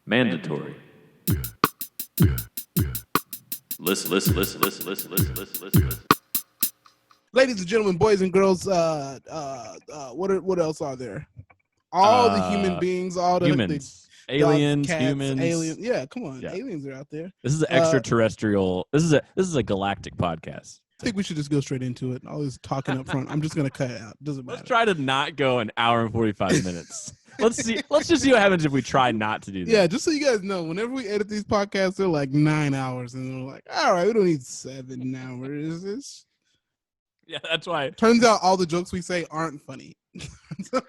Mandatory. Listen. Ladies and gentlemen, boys and girls, what else are there? All the human beings, all the humans, the aliens, cats, humans, aliens. Yeah, come on, Yeah. aliens are out there. This is an extraterrestrial. This is a galactic podcast. I think we should just go straight into it. All this talking up front, I'm just gonna cut it out. Doesn't matter. Let's try to not go an hour and 45 minutes. Let's just see what happens if we try not to do that. Yeah, just so you guys know, whenever we edit these podcasts, they're like 9 hours, and we're like, all right, we don't need 7 hours. This Yeah, that's why. turns out all the jokes we say aren't funny. Here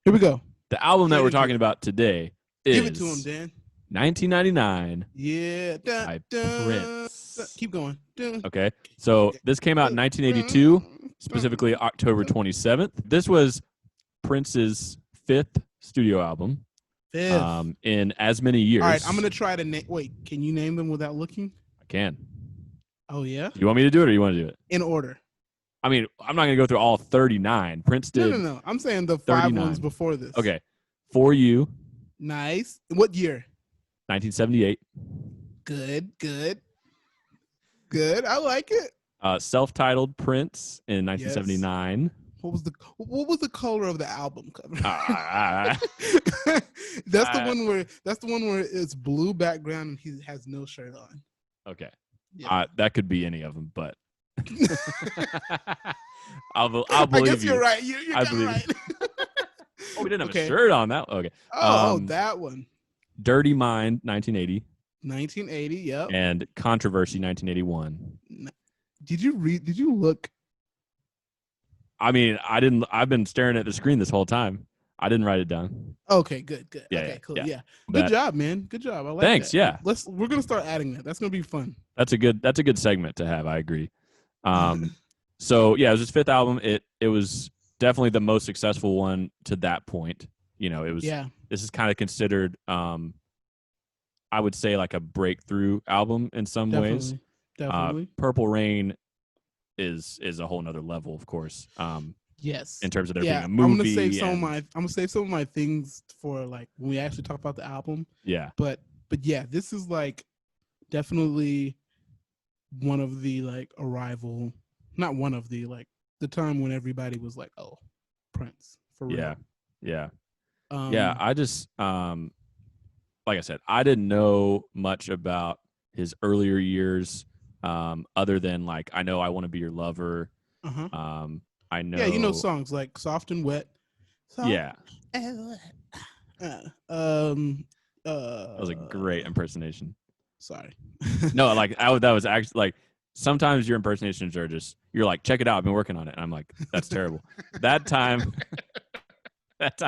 we go. The album that we're talking about today is Give it to him, Dan. 1999. Yeah. By Prince. Keep going. Okay, so this came out in 1982, specifically October 27th. This was Prince's 5th studio album. In as many years. All right, I'm gonna try to name. Wait, can you name them without looking? I can. Oh yeah. You want me to do it, or you want to do it in order? I mean, I'm not gonna go through all 39. Prince did. No. I'm saying the 39. 5 ones before this. Okay, For You. Nice. What year? 1978. Good. I like it. Self-titled Prince in 1979. Yes. What was the color of the album cover? Ah. That's the one where it's blue background and he has no shirt on. Okay. Yeah. That could be any of them, but I'll believe you. I guess you're right. You're I believe right. Oh, we didn't have a shirt on that. Okay. Oh, that one. Dirty Mind, 1980. 1980. Yep. And Controversy, 1981. Did you look? I mean, I didn't. I've been staring at the screen this whole time. I didn't write it down. Okay, good. Yeah, okay, cool. yeah. Yeah. Good job, man. Good job. I like Thanks. that. Yeah. We're gonna start adding that. That's gonna be fun. That's a good segment to have. I agree. So yeah, it was his 5th album. It was definitely the most successful one to that point. You know, it was. Yeah. This is kind of considered, I would say, like a breakthrough album in some ways. Definitely. Purple Rain is a whole nother level, of course. Yes. In terms of there being a movie. I'm gonna save some of my things for like when we actually talk about the album. Yeah. But yeah, this is like definitely one of the like not one of the like the time when everybody was like, oh, Prince for real. Yeah. I just like I said, I didn't know much about his earlier years, other than like I know I Want to Be Your Lover. I know. Yeah, you know songs like Soft and Wet. Yeah. That was a great impersonation. Sorry. No, like that was actually like sometimes your impersonations are just you're like, check it out, I've been working on it. And I'm like, that's terrible. That time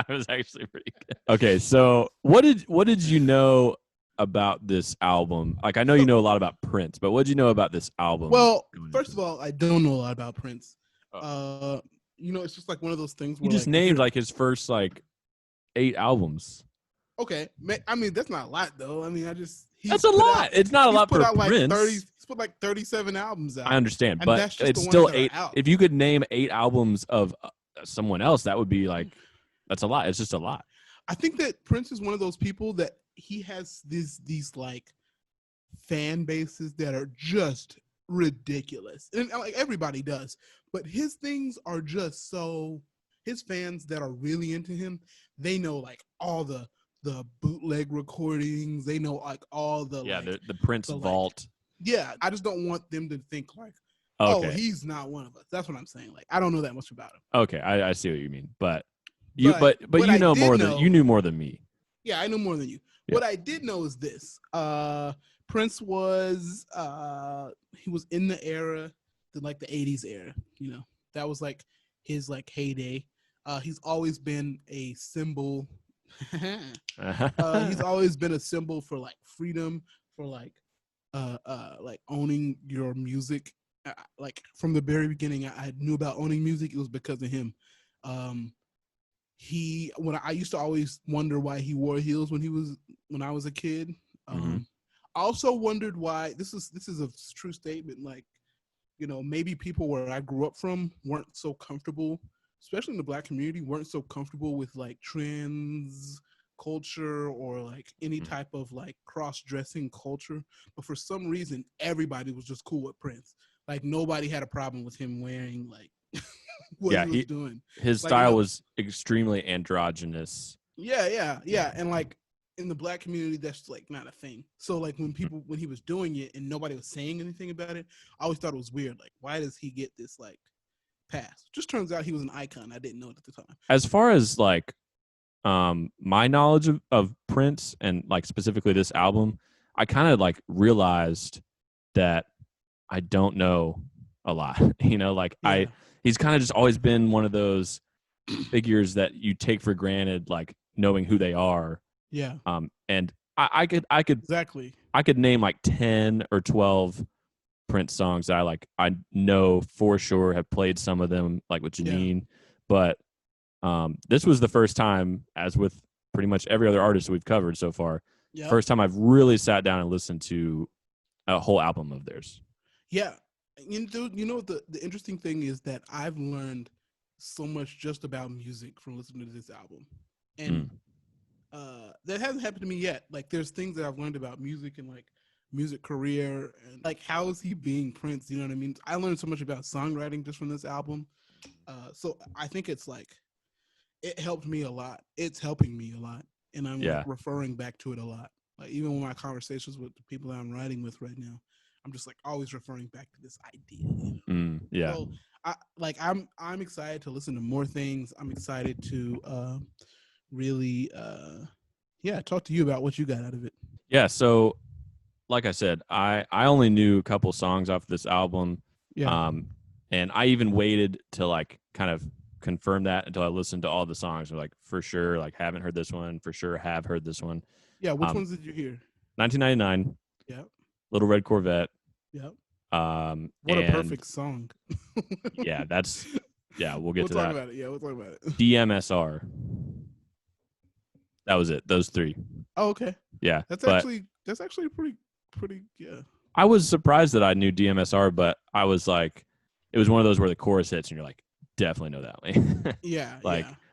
was actually pretty good. Okay, so what did you know about this album? Like I know you know a lot about Prince, but what did you know about this album? Well, first of all, I don't know a lot about Prince. You know, it's just like one of those things where you just like, named like his first like 8 albums. Okay, I mean that's not a lot though. I mean, that's a lot. It's not a lot for Prince. He's put like 37 albums out. I understand, but it's still 8. If you could name 8 albums of someone else, that would be like that's a lot. It's just a lot. I think that Prince is one of those people that he has these like fan bases that are just ridiculous, and like everybody does. But his things are just so. His fans that are really into him, they know like all the bootleg recordings. They know like all the the Prince vault. Yeah, I just don't want them to think like, okay, oh, he's not one of us. That's what I'm saying. Like I don't know that much about him. Okay, I see what you mean, but you you know more than you knew more than me. Yeah, I know more than you. Yeah. What I did know is this: Prince was he was in the era, the 80s era. You know, that was like his like heyday. He's always been a symbol. He's always been a symbol for like freedom, for like owning your music. Like from the very beginning, I knew about owning music. It was because of him. When I used to always wonder why he wore heels when I was a kid. I also wondered why this is a true statement. Like, you know, maybe people where I grew up from weren't so comfortable, especially in the Black community, weren't so comfortable with like trans culture or like any type of like cross-dressing culture, but for some reason everybody was just cool with Prince. Like nobody had a problem with him wearing like what Yeah, he was doing. his Like, you style know, was extremely androgynous. yeah, and like in the black community, that's like not a thing. So like when he was doing it and nobody was saying anything about it, I always thought it was weird. Like, why does he get this like pass? Just turns out he was an icon. I didn't know it at the time. As far as like my knowledge of Prince and like specifically this album, I kind of like realized that I don't know a lot. Like Yeah. he's kind of just always been one of those figures that you take for granted, like knowing who they are. Yeah. And I could Exactly. I could name like 10 or 12 Prince songs that I know for sure, have played some of them like with Janine, but this was the first time, as with pretty much every other artist we've covered so far, first time I've really sat down and listened to a whole album of theirs. Yeah. The interesting thing is that I've learned so much just about music from listening to this album. And that hasn't happened to me yet. Like there's things that I've learned about music and like music career and like how is he being Prince, you know what I mean? I learned so much about songwriting just from this album. So I think it's like it helped me a lot. It's helping me a lot. And I'm like referring back to it a lot. Like even with my conversations with the people that I'm writing with right now, I'm just like always referring back to this idea. Yeah. So I'm excited to listen to more things. I'm excited to really talk to you about what you got out of it. Yeah, so like I said, I only knew a couple songs off this album. And I even waited to like kind of confirm that until I listened to all the songs. Like for sure, like haven't heard this one, for sure have heard this one. Yeah, which ones did you hear? 1999. Yeah. Little Red Corvette. Yep. What a perfect song. We'll get to that. We'll talk about it. DMSR. That was it. Those three. Oh, okay. Yeah. That's actually pretty yeah. I was surprised that I knew DMSR, but I was like, it was one of those where the chorus hits and you're like, definitely know that one.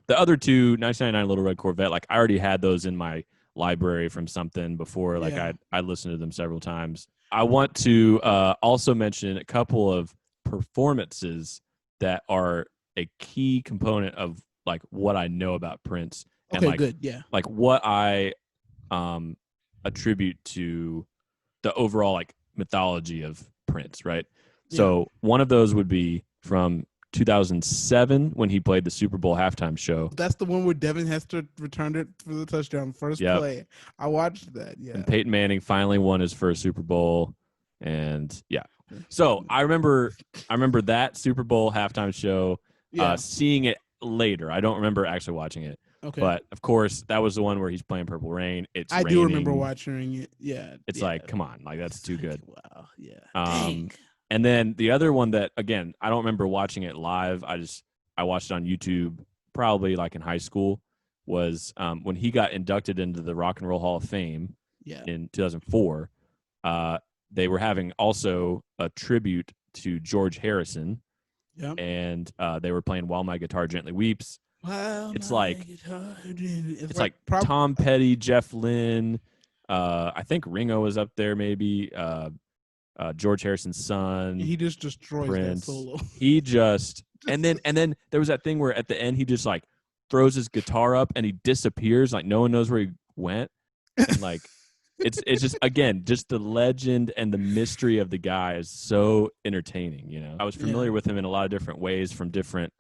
The other two, 1999 Little Red Corvette, like I already had those in my library from something before. Like I listened to them several times. I want to also mention a couple of performances that are a key component of like what I know about Prince. Okay, and like, good. Yeah. Like what I attribute to the overall like mythology of Prince, right? Yeah. So one of those would be from 2007 when he played the Super Bowl halftime show. That's the one where Devin Hester returned it for the touchdown first play. I watched that. Yeah. And Peyton Manning finally won his first Super Bowl. And so I remember that Super Bowl halftime show, seeing it later. I don't remember actually watching it. Okay. But of course, that was the one where he's playing Purple Rain. I do remember watching it. Yeah. It's like, come on, like that's too good. Wow. Yeah. Dang. And then the other one that, again, I don't remember watching it live. I watched it on YouTube probably like in high school, was when he got inducted into the Rock and Roll Hall of Fame in 2004. They were having also a tribute to George Harrison. Yep. And they were playing While My Guitar Gently Weeps. It's like Tom Petty, Jeff Lynne. I think Ringo was up there maybe. George Harrison's son. He just destroys Prince. That solo. He just and then there was that thing where at the end he just like throws his guitar up and he disappears, like no one knows where he went. And like it's just, again, just the legend and the mystery of the guy is so entertaining. I was familiar with him in a lot of different ways from different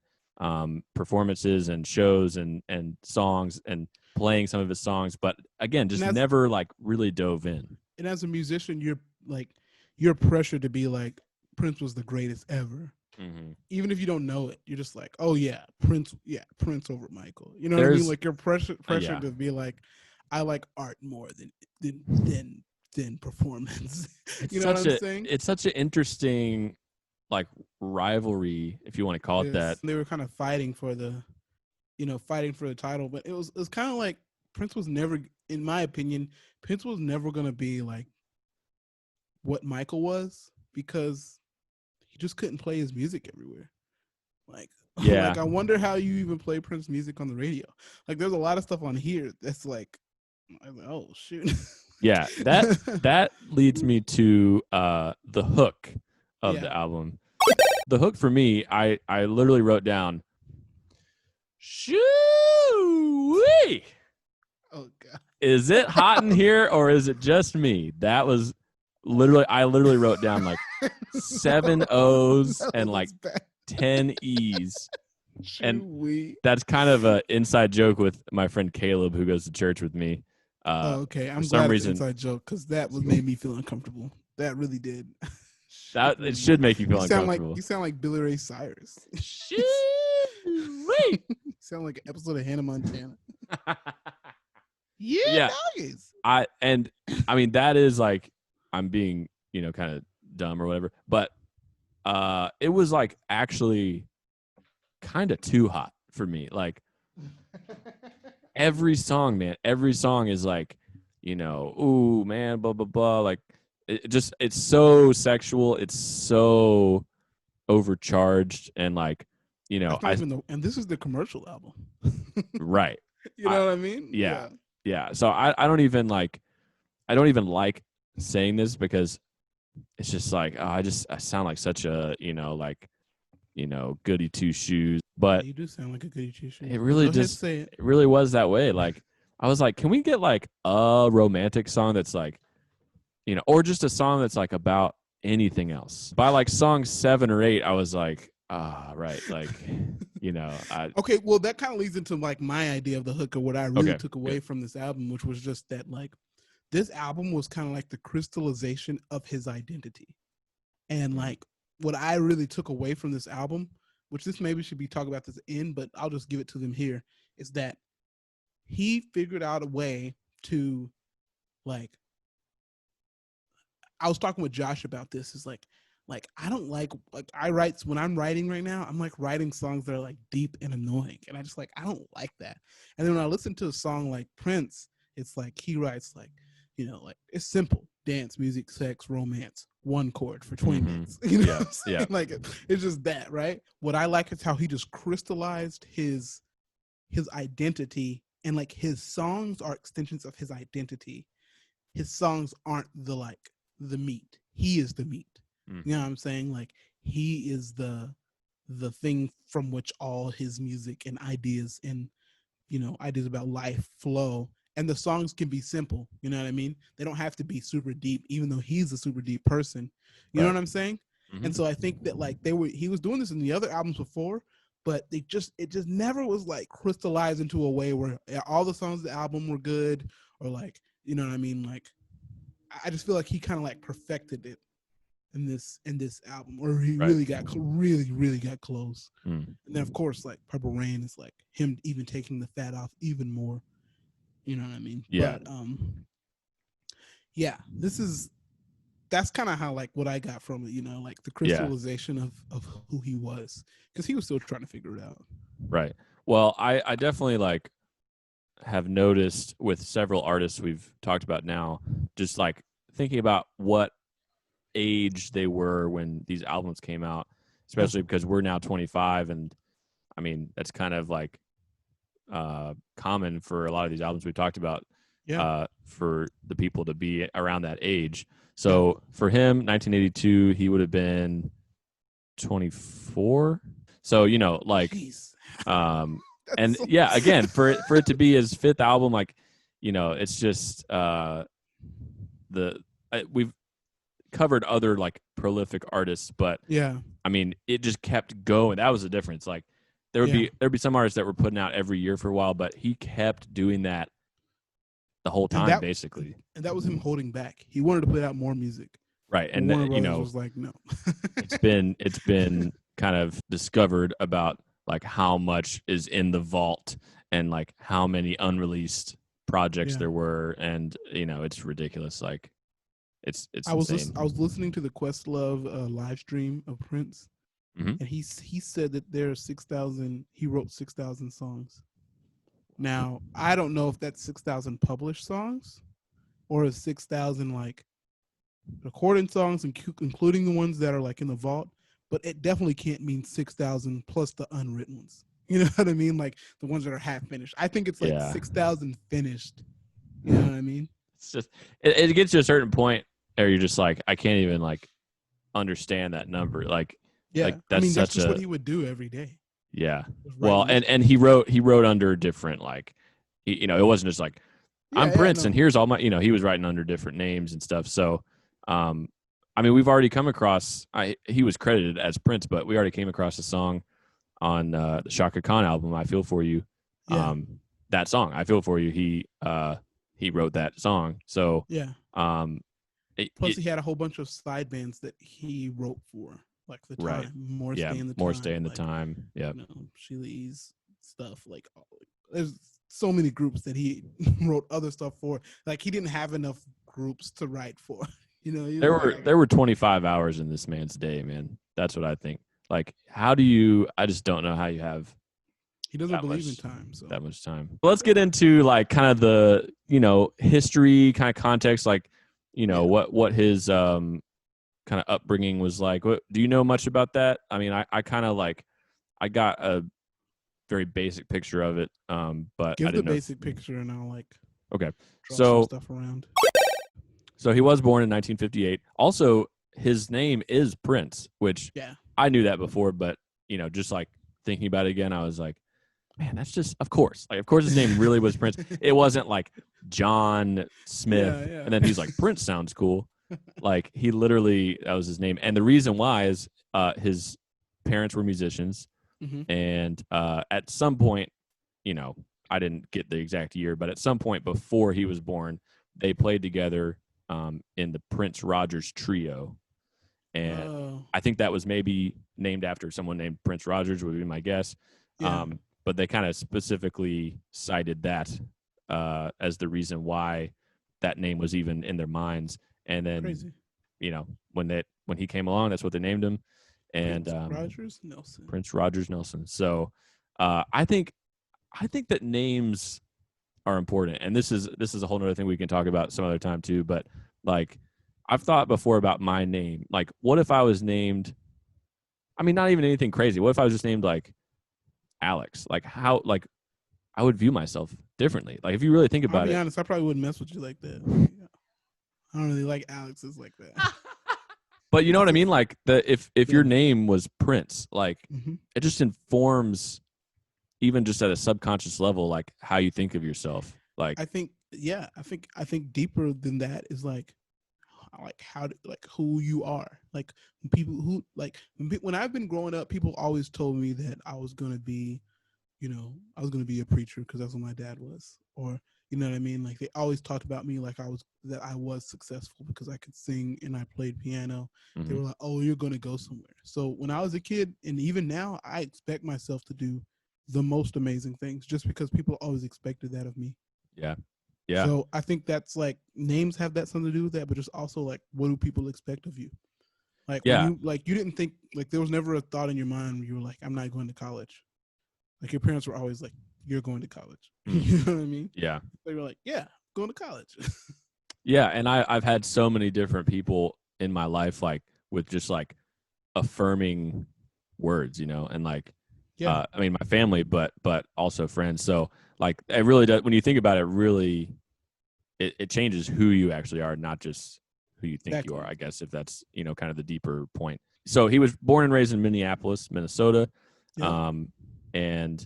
performances and shows and songs and playing some of his songs, but again, just never like really dove in. And as a musician, you're pressured to be like, Prince was the greatest ever. Mm-hmm. Even if you don't know it, you're just like, oh yeah, Prince over Michael. You know what I mean? Like you're pressured to be like, I like art more than performance. You know what I'm saying? It's such an interesting like rivalry, if you want to call it that. They were kind of fighting for the title, but it was kind of like Prince was never, in my opinion, Prince was never gonna be like what Michael was, because he just couldn't play his music everywhere. Like, like I wonder how you even play Prince music on the radio. Like there's a lot of stuff on here that's like I was like, oh shoot. Yeah, that leads me to the hook of the Yeah. album. The hook for me, I literally wrote down, shoo wee. Oh god. Is it hot in here or is it just me? That was literally, I literally wrote down like 7 O's No, and like that's bad. 10 E's. And Chewy. that's kind of an inside joke with my friend Caleb, who goes to church with me. Oh, okay. I'm For some glad reason, it's an inside joke because that was made me feel uncomfortable. That really did. that it should make you feel uncomfortable. You sound like Billy Ray Cyrus. Shoo You sound like an episode of Hannah Montana. Yeah. Doggies. I mean that is like, I'm being, kind of dumb or whatever, but it was like actually kind of too hot for me. Like every song, man, every song is like, ooh man, blah blah blah. Like it's so sexual, it's so overcharged, and like, That's not even and this is the commercial album. right. You know what I mean? Yeah. So I don't even like saying this because it's just like, I sound like such a, goody two shoes. But you do sound like a goody two shoes. it really it really was that way. Like I was like, can we get like a romantic song that's like, or just a song that's like about anything else? By like song 7 or 8, I was like, right, like, okay, well that kind of leads into like my idea of the hook, or what I really took away from this album, which was just that like this album was kind of like the crystallization of his identity. And like what I really took away from this album, which this maybe should be talking about this in, but I'll just give it to them here, is that he figured out a way to, like, I was talking with Josh about this, is like I don't like I write, when I'm writing right now, I'm like writing songs that are like deep and annoying, and I just like, I don't like that. And then when I listen to a song like Prince, it's like he writes like, like it's simple: dance, music, sex, romance, one chord for 20 minutes. Yeah. Like it's just that, right? What I like is how he just crystallized his identity, and like his songs are extensions of his identity. His songs aren't the meat. He is the meat. You know what I'm saying? Like he is the thing from which all his music and ideas and ideas about life flow. And the songs can be simple. You know what I mean? They don't have to be super deep, even though he's a super deep person. You know what I'm saying? Mm-hmm. And so I think that like he was doing this in the other albums before, but it just never was like crystallized into a way where all the songs of the album were good, or like, you know what I mean? Like I just feel like he kind of like perfected it in this album, or he really got really got close. And then of course like Purple Rain is like him even taking the fat off even more. You know what I mean? Yeah. But yeah, that's kind of how like what I got from it, like the crystallization of who he was, because he was still trying to figure it out. Right. Well, I definitely like have noticed with several artists we've talked about now, just like thinking about what age they were when these albums came out, especially because we're now 25, and I mean that's kind of like common for a lot of these albums we talked about, for the people to be around that age. So for him, 1982, he would have been 24. So like, and so again, for it to be his 5th album, like, it's just we've covered other like prolific artists, but I mean, it just kept going. That was the difference. Like there'd be some artists that were putting out every year for a while, but he kept doing that the whole time, basically. And that was him holding back. He wanted to put out more music. Right. And was like, no. it's been kind of discovered about like how much is in the vault and like how many unreleased projects there were, and it's ridiculous. Like it's I was listening to the Questlove live stream of Prince, and he said that there are 6,000. He wrote 6,000 songs. Now I don't know if that's 6,000 published songs, or is 6,000 like recording songs, including the ones that are like in the vault. But it definitely can't mean 6,000 plus the unwritten ones. You know what I mean? Like the ones that are half finished. I think it's like 6,000 finished You know what I mean? It's just it gets to a certain point where you're just like, I can't even like understand that number. Like Yeah, like I that's mean that's such just what a he would do every day. yeah. Was write Well, lists. and he wrote under different like you know, it wasn't just like I'm Yeah, Prince no, and here's all my, you know, he was writing under different names and stuff. So I mean, we've already come across he was credited as Prince, but we already came across a song on the Shaka Khan album, I Feel For You. yeah, That song, I Feel For You, he wrote that song. So yeah. um Plus, he had a whole bunch of side bands that he wrote for, like the right. time, more Yeah, stay in the More time, Stay in the like Time. Yeah. you know, Sheila E's stuff. Like, there's so many groups that he wrote other stuff for. Like, he didn't have enough groups to write for. You know, he was like, There were 25 hours in this man's day, man. That's what I think. Like, how do you? I just don't know how you have he doesn't that believe in much time. So that much time. Let's get into like kind of the, you know, history kind of context, like, you know, yeah. what his kind of upbringing was like. What do you know much about that? I mean, I kind of like I got a very basic picture of it, but I Give the didn't know. basic picture, and I'll like Okay, draw some so stuff around. so he was born in 1958. Also, his name is Prince, which Yeah, I knew that before, but you know, just like thinking about it again, I was like, man, that's just of course. Like, of course his name really was Prince. It wasn't like John Smith, Yeah, yeah. and then he's like, Prince sounds cool. Like, he literally, that was his name. And the reason why is his parents were musicians, hmm and at some point, you know, I didn't get the exact year, but at some point before he was born, they played together in the Prince Rogers Trio. And Oh, I think that was maybe named after someone named Prince Rogers, would be my guess. yeah. But they kind of specifically cited that as the reason why that name was even in their minds. And then, Crazy. you know, when he came along, that's what they named him. And Prince Rogers Nelson. Prince Rogers Nelson. So I think that names are important, and this is a whole other thing we can talk about some other time too. But like, I've thought before about my name. Like, what if I was named? I mean, not even anything crazy. What if I was just named like Alex? Like, how like I would view myself differently. Like, if you really think I'll about be it. honest, I probably wouldn't mess with you like that. I don't really like Alex's like that. But you know what I mean? Like, if your Yeah. name was Prince, like, hmm it just informs, even just at a subconscious level, like how you think of yourself. Like, I think, yeah, I think deeper than that is like how like who you are. Like people who like when I've been growing up, people always told me that I was gonna be, you know, I was gonna be a preacher because that's what my dad was, or you know what I mean. Like they always talked about me like I was successful because I could sing and I played piano. They mhm. were like, "Oh, you're gonna go somewhere." So when I was a kid, and even now, I expect myself to do the most amazing things just because people always expected that of me. Yeah, yeah, So I think that's like names have that something to do with that, but just also like what do people expect of you? Like when yeah. you didn't think like there was never a thought in your mind where you were like, I'm not going to college. Like your parents were always like, you're going to college. Mm. You know what I mean? Yeah. They were like, yeah, going to college. Yeah, and I've had so many different people in my life, like, with just like affirming words, you know, and like yeah, I mean, my family, but also friends. So like, it really does, when you think about it, really it changes who you actually are, not just who you think you exactly. are, I guess, if that's, you know, kind of the deeper point. So he was born and raised in Minneapolis, Minnesota. Yeah. Um and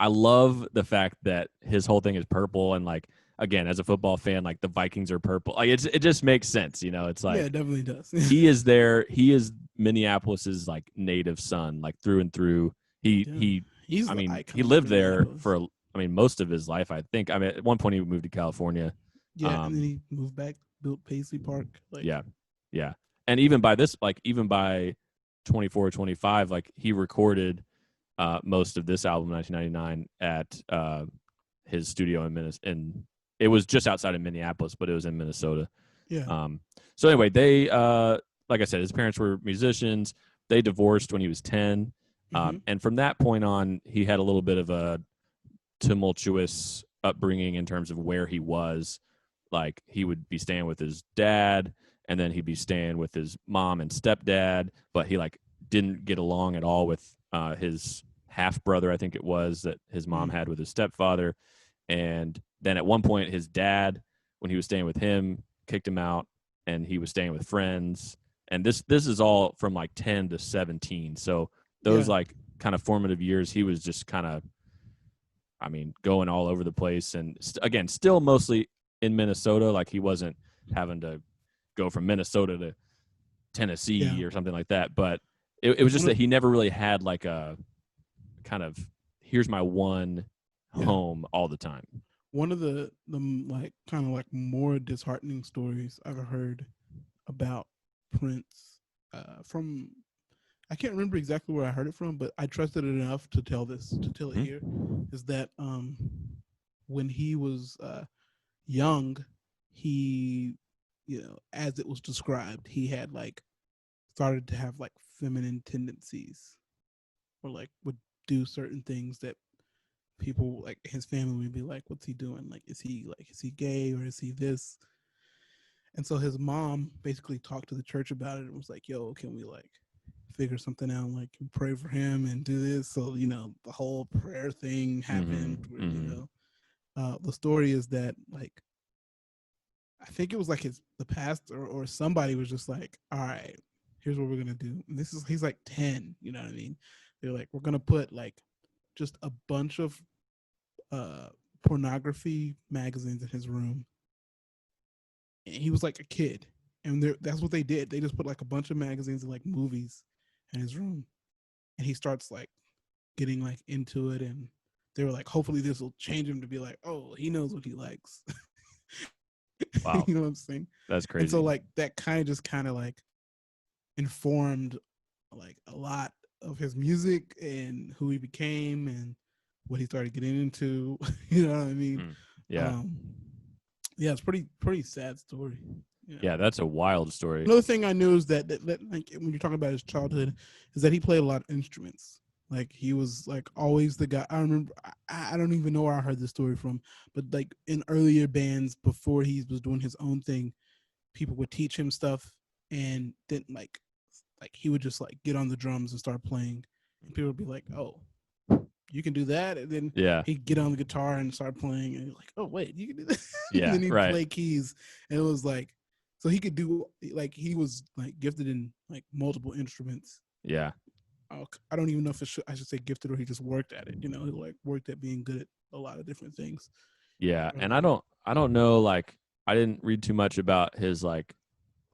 I love the fact that his whole thing is purple, and like, again, as a football fan, like the Vikings are purple. Like, it just makes sense, you know. It's Yeah, like it definitely does. he is Minneapolis's like native son, like through and through. Yeah. He's I the mean, he icon of lived there Minneapolis. for I mean, most of his life, I think. I mean, at one point he moved to California. Yeah, and then he moved back, built Paisley Park. Like Yeah. Yeah. And even by this, like, even by 24, 25, like, he recorded most of this album, 1999, at his studio in Minnesota. And it was just outside of Minneapolis, but it was in Minnesota. yeah. So anyway, they, like I said, his parents were musicians. They divorced when he was 10. hmm And from that point on, he had a little bit of a tumultuous upbringing in terms of where he was. Like, he would be staying with his dad, and then he'd be staying with his mom and stepdad, but he like didn't get along at all with his half brother, I think it was, that his mom mm had with his stepfather. And then at one point his dad when he was staying with him, kicked him out, and he was staying with friends. And this is all from like 10 to 17. So those like kind of formative years, he was just kind of, I mean, going all over the place. And again, still mostly in Minnesota. Like he wasn't having to go from Minnesota to Tennessee or something like that. But it was just that he never really had like a kind of, here's my one home all the time. One of the like kind of like more disheartening stories I've heard about Prince from, I can't remember exactly where I heard it from, but I trusted it enough to tell it here, is that when he was young, he, you know, as it was described, he had like started to have like feminine tendencies, or like would do certain things that people like his family would be like, what's he doing? Like, is he gay, or is he this? And so his mom basically talked to the church about it and was like, yo, can we like figure something out, like pray for him and do this? So, you know, the whole prayer thing happened. Where, you know, the story is that like, I think it was like the pastor or somebody was just like, all right, here's what we're gonna do. And he's like 10, you know what I mean? They're like, we're gonna put like just a bunch of pornography magazines in his room. And he was like a kid, and that's what they did. They just put like a bunch of magazines and like movies in his room, and he starts like getting like into it. And they were like, hopefully this will change him to be like, oh, he knows what he likes. Wow. You know what I'm saying? That's crazy. And so like that kind of like informed like a lot of his music and who he became and what he started getting into. You know what I mean? Yeah. Yeah, it's pretty sad story. Yeah, that's a wild story. Another thing I knew is that like when you're talking about his childhood, is that he played a lot of instruments. Like he was like always the guy. I remember, I don't even know where I heard this story from, but like in earlier bands before he was doing his own thing, people would teach him stuff, and then like he would just like get on the drums and start playing, and people would be like, oh, you can do that. And then he'd get on the guitar and start playing, and you're like, oh wait, you can do that. Yeah. And then he'd play keys, and it was like, so he could do, like, he was like gifted in like multiple instruments. Yeah. I don't even know if I should say gifted, or he just worked at it. You know, he like worked at being good at a lot of different things. Yeah. And I don't know, like, I didn't read too much about his like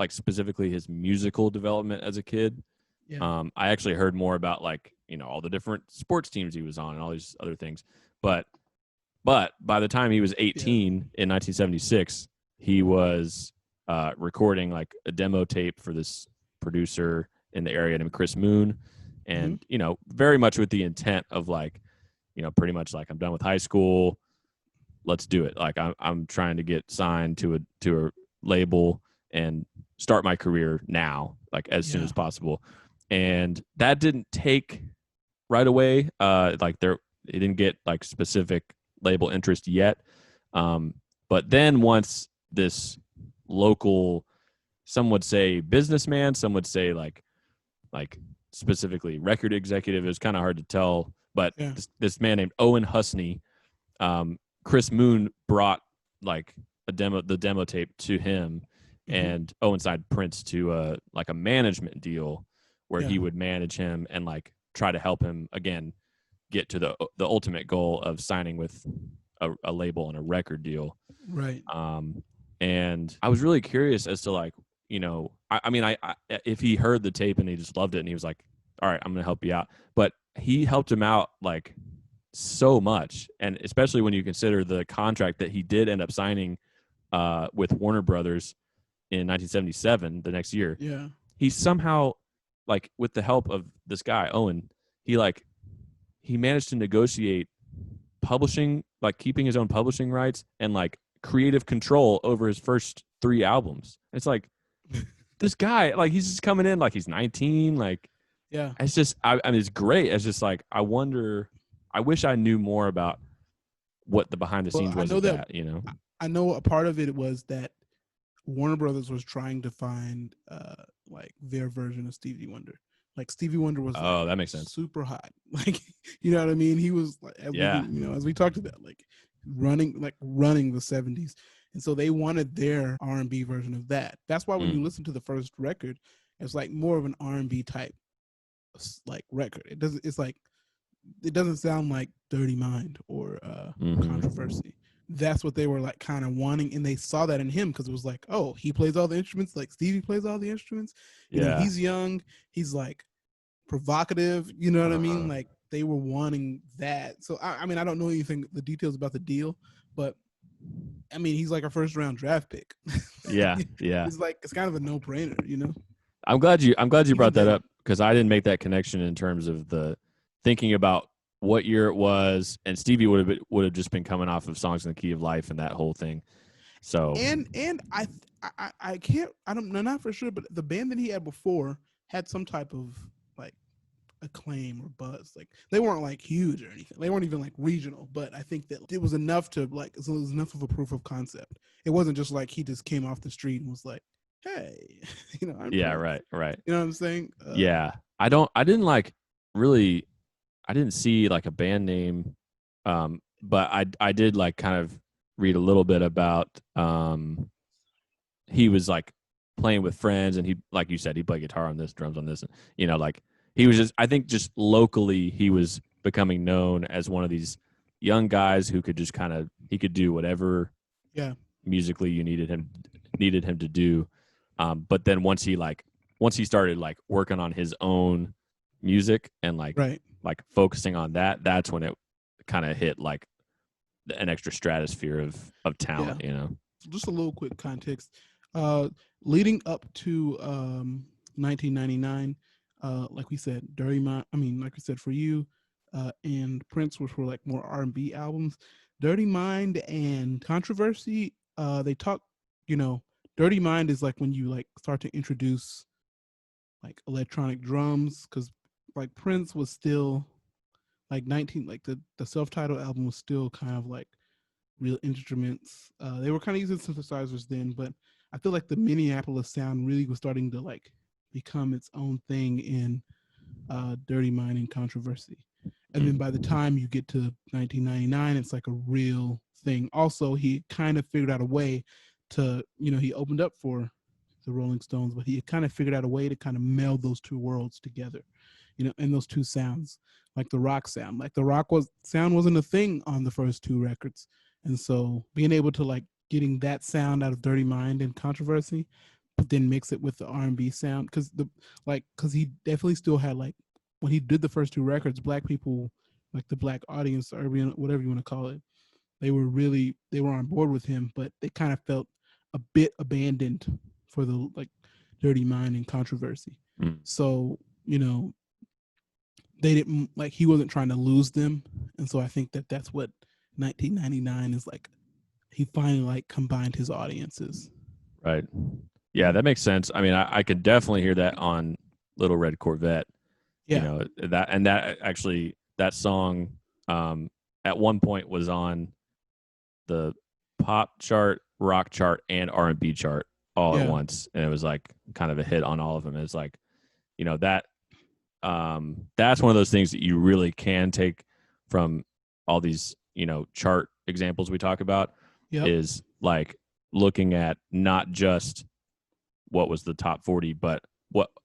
specifically his musical development as a kid. Yeah. I actually heard more about like, you know, all the different sports teams he was on and all these other things. But by the time he was 18 in 1976, he was recording like a demo tape for this producer in the area named Chris Moon. And, you know, very much with the intent of like, you know, pretty much like, I'm done with high school. Let's do it. Like I'm trying to get signed to a label and start my career now, like as soon as possible. And that didn't take right away. Like it didn't get like specific label interest yet. But then once this local, some would say businessman, some would say like specifically record executive, it was kind of hard to tell, but this man named Owen Husney, Chris Moon brought like the demo tape to him, and Owen signed Prince to like a management deal where he would manage him and like try to help him again get to the ultimate goal of signing with a label and a record deal. Right. And I was really curious as to like, you know, I mean, if he heard the tape and he just loved it and he was like, all right, I'm going to help you out. But he helped him out like so much. And especially when you consider the contract that he did end up signing with Warner Brothers in 1977, the next year. Yeah. He somehow, like with the help of this guy, Owen, he managed to negotiate publishing, like keeping his own publishing rights and like creative control over his first 3 albums. It's like, this guy, like he's just coming in like he's 19, like it's just I mean it's great. It's just like I wish I knew more about what the behind the scenes was of that, you know. I know a part of it was that Warner Brothers was trying to find like their version of Stevie Wonder. Like Stevie Wonder was that makes sense. Super hot. Like, you know what I mean? He was like, you know, as we talked about, like running the 70s. and so they wanted their R&B version of that. That's why when you listen to the first record, it's like more of an R&B type like record. It doesn't. It's like it doesn't sound like Dirty Mind or Controversy. That's what they were like kind of wanting, and they saw that in him because it was like, oh, he plays all the instruments, like Stevie plays all the instruments. You know, he's young, he's like provocative. You know what I mean? Like they were wanting that. So I mean, I don't know anything, the details about the deal, but I mean, he's like a first round draft pick. Yeah. It's like it's kind of a no brainer, you know. I'm glad you brought that up because I didn't make that connection in terms of the thinking about what year it was, and Stevie would have just been coming off of Songs in the Key of Life and that whole thing. So and I can't, I don't know, not for sure, but the band that he had before had some type of like acclaim or buzz. Like they weren't like huge or anything. They weren't even like regional, but I think that it was enough to like, so it was enough of a proof of concept. It wasn't just like he just came off the street and was like, hey, you know. Right. You know what I'm saying? I didn't see like a band name, but I did like kind of read a little bit about he was like playing with friends, and he, like you said, he played guitar on this, drums on this, and, you know, like he was just, I think just locally he was becoming known as one of these young guys who could just kind of, he could do whatever musically you needed him to do. But then once he started like working on his own music and like focusing on that, that's when it kind of hit like an extra stratosphere of talent, you know. Just a little quick context. Leading up to 1999, like we said, Dirty Mind, I mean, like we said, For You and Prince, which were like more R&B albums. Dirty Mind and Controversy, they talk, you know, Dirty Mind is like when you like start to introduce like electronic drums, because like Prince was still like 19, like the self-titled album was still kind of like real instruments. They were kind of using synthesizers then, but I feel like the Minneapolis sound really was starting to like become its own thing in Dirty Mind and Controversy. And then by the time you get to 1999, it's like a real thing. Also, he kind of figured out a way to, you know, he opened up for the Rolling Stones, but he kind of figured out a way to kind of meld those two worlds together, you know, and those two sounds, like the rock sound. Like the rock sound wasn't a thing on the first two records. And so being able to like getting that sound out of Dirty Mind and Controversy, but then mix it with the R&B sound, because he definitely still had like, when he did the first two records, black people, like the black audience, or whatever you want to call it, they were on board with him, but they kind of felt a bit abandoned for the like Dirty Mind and Controversy. So, you know, they didn't like, he wasn't trying to lose them. And so I think that that's what 1999 is like. He finally like combined his audiences. Right. Yeah, that makes sense. I mean, I could definitely hear that on Little Red Corvette. Yeah. You know, that actually, that song at one point was on the pop chart, rock chart, and R&B chart all at once, and it was like kind of a hit on all of them. It's like, you know, that that's one of those things that you really can take from all these, you know, chart examples we talk about, is like looking at not just what was the top 40, but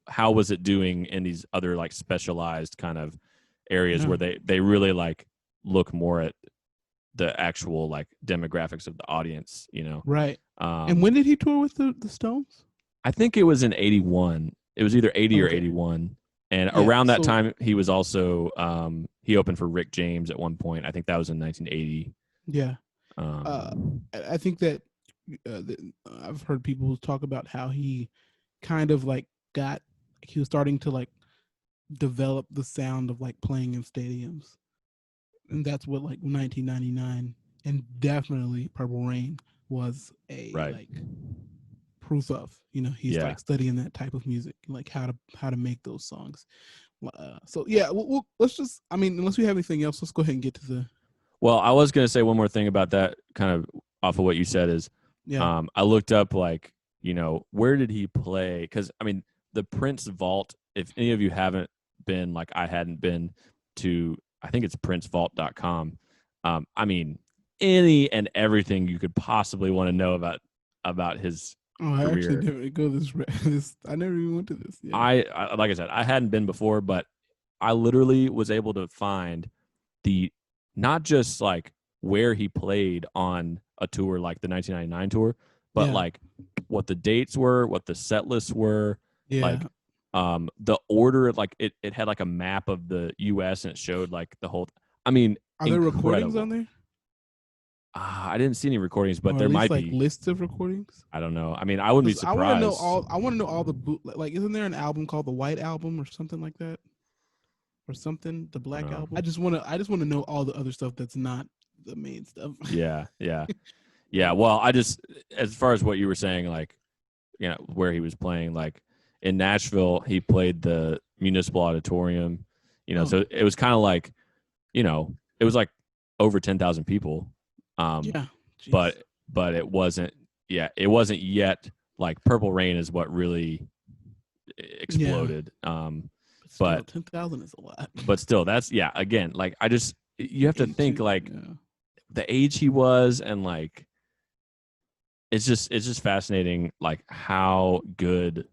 how was it doing in these other like specialized kind of areas where they really like look more at the actual like demographics of the audience, you know. Right. And when did he tour with the Stones? I think it was in 81. It was either 80 or 81. And around that time, he was also he opened for Rick James at one point. I think that was in 1980. Yeah. I think that I've heard people talk about how he kind of like he was starting to like develop the sound of like playing in stadiums. And that's what like 1999 and definitely Purple Rain was a like proof of, you know, he's like studying that type of music, like how to make those songs. So yeah, let's just, I mean, unless we have anything else, let's go ahead and get to the. Well, I was going to say one more thing about that, kind of off of what you said, is I looked up like, you know, where did he play? Because I mean, the Prince Vault, if any of you haven't been, like I hadn't been to, I think it's princevault.com. I mean, any and everything you could possibly want to know about his Oh, I actually career. never go this. I never even went to this. Yeah. I like I said, I hadn't been before, but I literally was able to find the not just like where he played on a tour like the 1999 tour, but Yeah. like what the dates were, what the set lists were, Yeah. like the order, like it had like a map of the US and it showed like the whole I mean, Are there recordings incredible. on there? I didn't see any recordings, but Or there at least might like be. lists of recordings? I don't know. I mean, I wouldn't be 'Cause I want to know surprised. all. I want to know all the boot. Like, isn't there an album called the White Album or something like that, or something? The Black know. Album. I just want to know all the other stuff that's not the main stuff. Yeah, yeah. Yeah, well, I just as far as what you were saying, like, you know, where he was playing, like in Nashville, he played the Municipal Auditorium, you know, Oh. so it was kind of like, you know, it was like over 10,000 people. Yeah. Jeez. But it wasn't yet like Purple Rain is what really exploded. But but- 10,000 is a lot. But still, that's again, like you have to think like Yeah. the age he was and like it's just fascinating like how good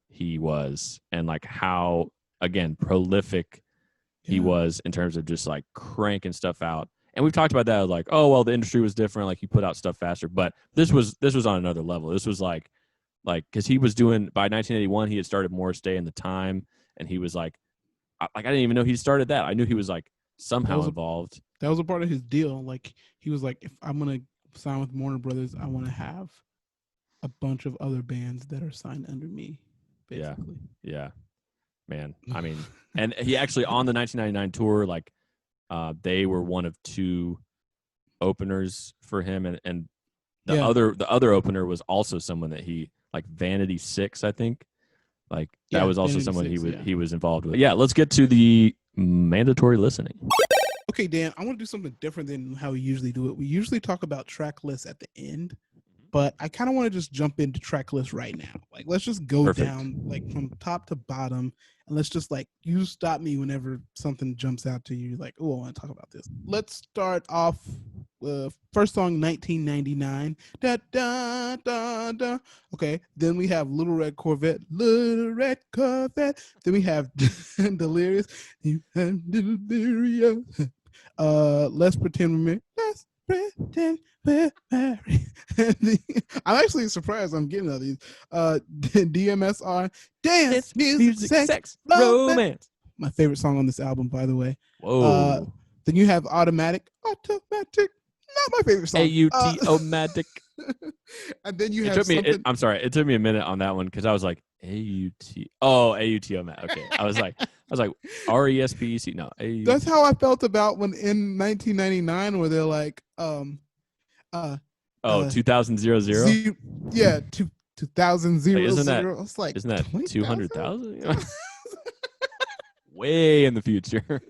he was and like how again prolific he Yeah. was in terms of just like cranking stuff out. And we've talked about that like, oh well, the industry was different, like he put out stuff faster, but this was on another level. This was like because he was doing by 1981 he had started Morris Day in the Time, and he was like I didn't even know he started that. I knew he was like somehow involved. That was a part of his deal. Like he was like, if I'm gonna sign with Warner Brothers, I want to have a bunch of other bands that are signed under me. Basically. Yeah, man. I mean, and he actually on the 1999 tour, like they were one of two openers for him, and the other opener was also someone that he like Vanity Six, I think. Like that was also Vanity someone Six, he was involved with. Yeah, let's get to the mandatory listening. Okay, Dan, I want to do something different than how we usually do it. We usually talk about track lists at the end, but I kind of want to just jump into track lists right now. Like, let's just go Perfect. down like from top to bottom, and let's just like you stop me whenever something jumps out to you. Like, oh, I want to talk about this. Let's start off. First song, 1999. Da da da da. Okay, then we have Little Red Corvette. Little Red Corvette. Then we have Delirious. You have Delirious. Let's pretend we're married. Let's pretend we're married. I'm actually surprised I'm getting all these. DMSR. Dance, music, sex, romance. My favorite song on this album, by the way. Whoa. Then you have Automatic. Not my favorite song. AUT-O-matic. And then you have something. I'm sorry. It took me a minute on that one because I was like AUT. Oh, AUT-O-matic. Okay. I was like RESPEC. No. AUT. That's how I felt about when in 1999, where they're like, 2000 0. Yeah, 2000 Wait, isn't that It's like, isn't that 20,000? 200,000? Way in the future.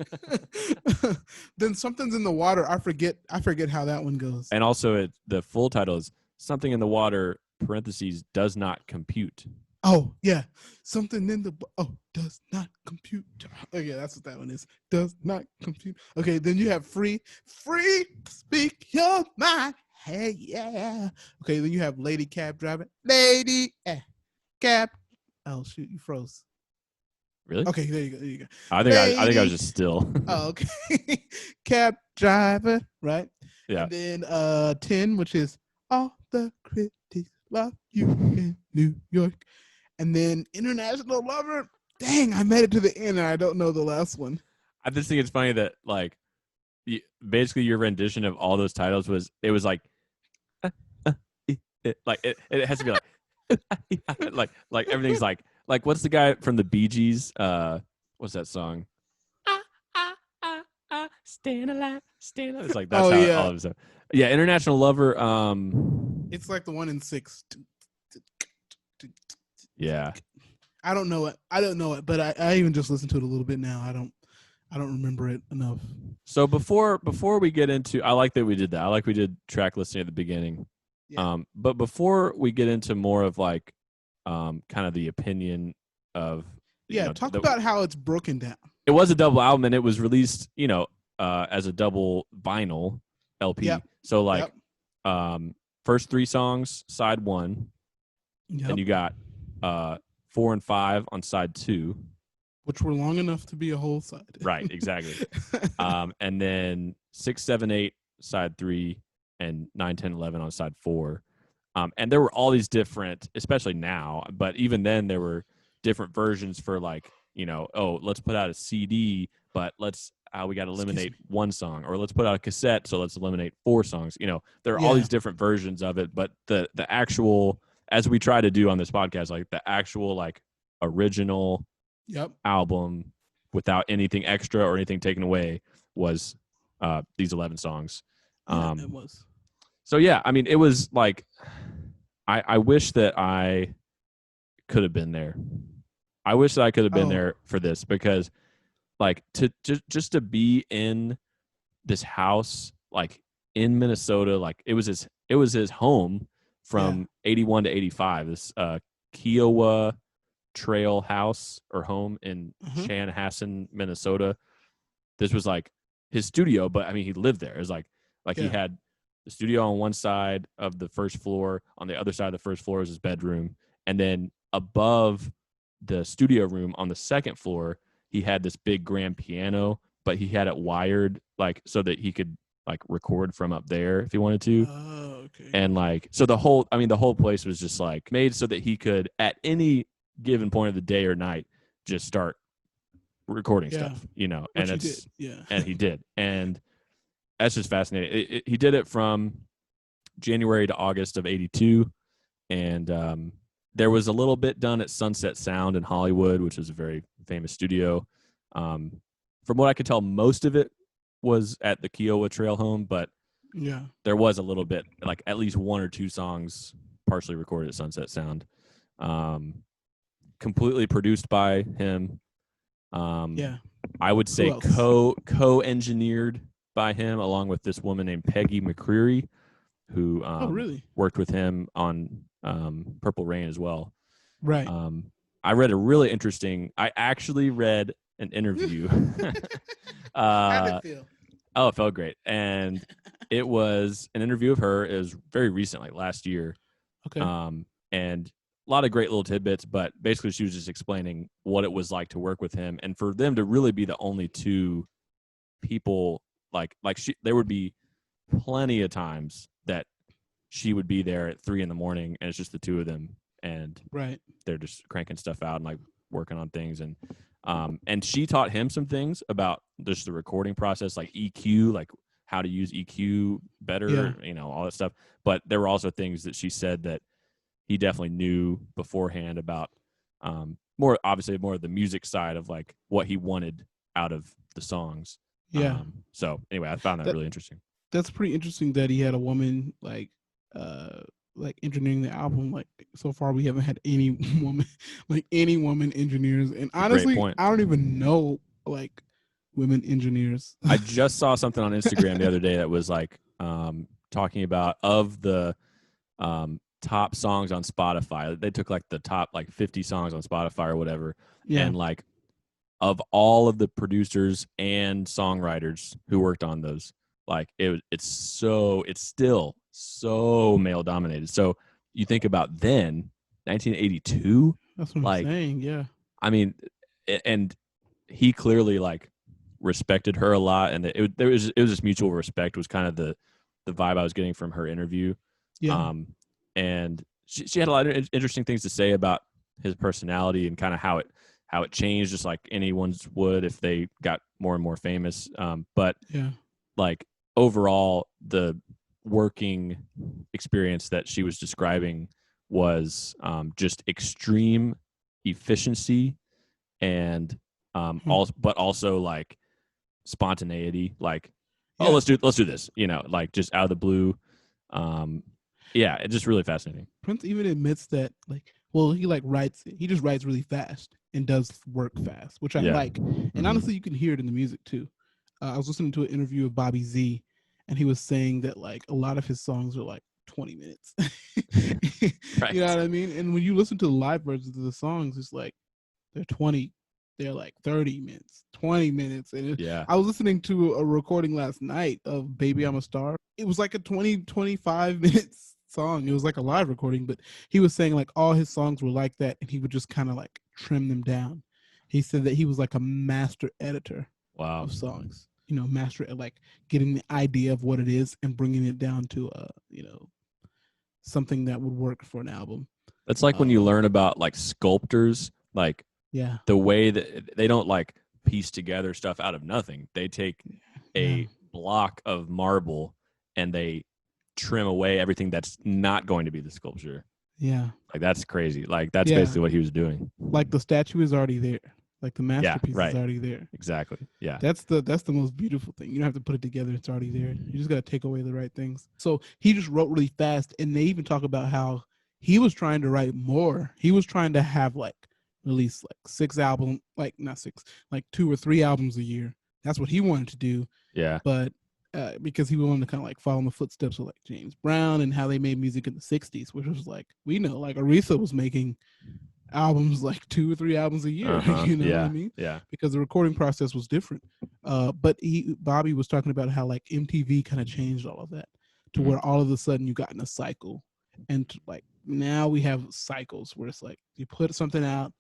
Then Something's in the Water. I forget how that one goes. And also the full title is Something in the Water parentheses does not compute. Oh yeah, Something in the does not compute. Okay, that's what that one is. Does not compute. Okay, then you have free speak your mind. Hey yeah. Okay, then you have Lady Cab Driver. Lady Cab. Oh shoot, you froze. Really? Okay, there you go. I think I was just still. Oh, okay. Cab Driver, right? Yeah. And then 10, which is All the Critics Love You in New York. And then International Lover. Dang, I made it to the end and I don't know the last one. I just think it's funny that like basically your rendition of all those titles was like it has to be like like everything's like what's the guy from the Bee Gees? What's that song? Stand alive, stand alive. It's like that's all of it. Yeah, International Lover. It's like the one in 6. Yeah. I don't know it, but I even just listened to it a little bit now. I don't remember it enough. So before we get into, I like that we did that. I like we did track listing at the beginning. Yeah. But before we get into more of like kind of the opinion of talk about how it's broken down. It was a double album and it was released, as a double vinyl. LP. Yep. So like first 3 songs side 1, and you got 4 and 5 on side 2, which were long enough to be a whole side. Right, exactly. And then 6, 7, 8 side 3, and 9, 10, 11 on side 4. And there were all these different, especially now, but even then there were different versions for like, you know, oh, let's put out a CD, but we got to eliminate 1 song, or let's put out a cassette, so let's eliminate 4 songs. You know, there are all these different versions of it, but the actual, as we try to do on this podcast, like the actual like original album without anything extra or anything taken away was these 11 songs. It was. So yeah, I mean, it was like, I wish that I could have been there. I wish that I could have been there for this, because like just to be in this house, like in Minnesota, like it was his home from 81 to 85, this Kiowa Trail house or home in Chanhassen, Minnesota. This was like his studio, but I mean, he lived there. It was like he had the studio on one side of the first floor. On the other side of the first floor is his bedroom. And then above the studio room on the second floor, he had this big grand piano, but he had it wired like so that he could like record from up there if he wanted to. Oh, okay. And like, so the whole place was just like made so that he could at any given point of the day or night just start recording stuff, you know. Which and he did. And that's just fascinating. He did it from January to August of 82. And there was a little bit done at Sunset Sound in Hollywood, which is a very famous studio. From what I could tell, most of it was at the Kiowa Trail home, but there was a little bit, like at least 1 or 2 songs partially recorded at Sunset Sound. Completely produced by him. I would say co-engineered by him, along with this woman named Peggy McCreary, who worked with him on Purple Rain as well. Right. I read a really interesting. I actually read an interview. How'd it feel? Oh, it felt great, and it was an interview of her. It was very recent, like last year. Okay. And a lot of great little tidbits, but basically she was just explaining what it was like to work with him, and for them to really be the only 2 people. There would be plenty of times that she would be there at 3 a.m, and it's just the 2 of them, and they're just cranking stuff out and like working on things. And she taught him some things about just the recording process, like EQ, like how to use EQ better, you know, all that stuff. But there were also things that she said that he definitely knew beforehand about, more of the music side of like what he wanted out of the songs. So anyway, I found that really interesting. That's pretty interesting that he had a woman like engineering the album. Like so far, we haven't had any woman engineers. And honestly, I don't even know like women engineers. I just saw something on Instagram the other day that was like talking about of the top songs on Spotify. They took like the top like 50 songs on Spotify or whatever, and like of all of the producers and songwriters who worked on those, like it's still so male dominated. So you think about then 1982. That's what I'm saying. Yeah. I mean, and he clearly like respected her a lot, and it was just mutual respect was kind of the vibe I was getting from her interview. And she had a lot of interesting things to say about his personality and kind of how it changed, just like anyone's would if they got more and more famous. But like overall, the working experience that she was describing was just extreme efficiency and but also like spontaneity, like let's do this, you know, like just out of the blue. It's just really fascinating. Prince even admits that he just writes really fast and does work fast, which I like. And honestly, you can hear it in the music too. I was listening to an interview of Bobby Z, and he was saying that like a lot of his songs are like 20 minutes. Right. You know what I mean? And when you listen to the live versions of the songs, it's like they're 20, they're like 30 minutes, 20 minutes. And Yeah. I was listening to a recording last night of Baby I'm a Star. It was like a 25 minutes song. It was like a live recording, but he was saying like all his songs were like that, and he would just kind of like trim them down. He said that he was like a master editor Wow. of songs, master at like getting the idea of what it is and bringing it down to something that would work for an album. That's like when you learn about like sculptors, like Yeah. the way that they don't like piece together stuff out of nothing. They take a block of marble and they trim away everything that's not going to be the sculpture. Yeah. Like that's crazy. Like that's basically what he was doing. Like the statue is already there. Like the masterpiece is already there. Exactly. Yeah. That's the most beautiful thing. You don't have to put it together. It's already there. You just got to take away the right things. So he just wrote really fast. And they even talk about how he was trying to write more. He was trying to have like release like 6 albums, like not 6, like 2 or 3 albums a year. That's what he wanted to do. Yeah. But because he wanted to kind of like follow in the footsteps of like James Brown and how they made music in the 60s, which was like, we know like Aretha was making albums like 2 or 3 albums a year. You know what I mean? Yeah. Because the recording process was different. But Bobby was talking about how like MTV kind of changed all of that to where all of a sudden you got in a cycle. And like now we have cycles where it's like you put something out,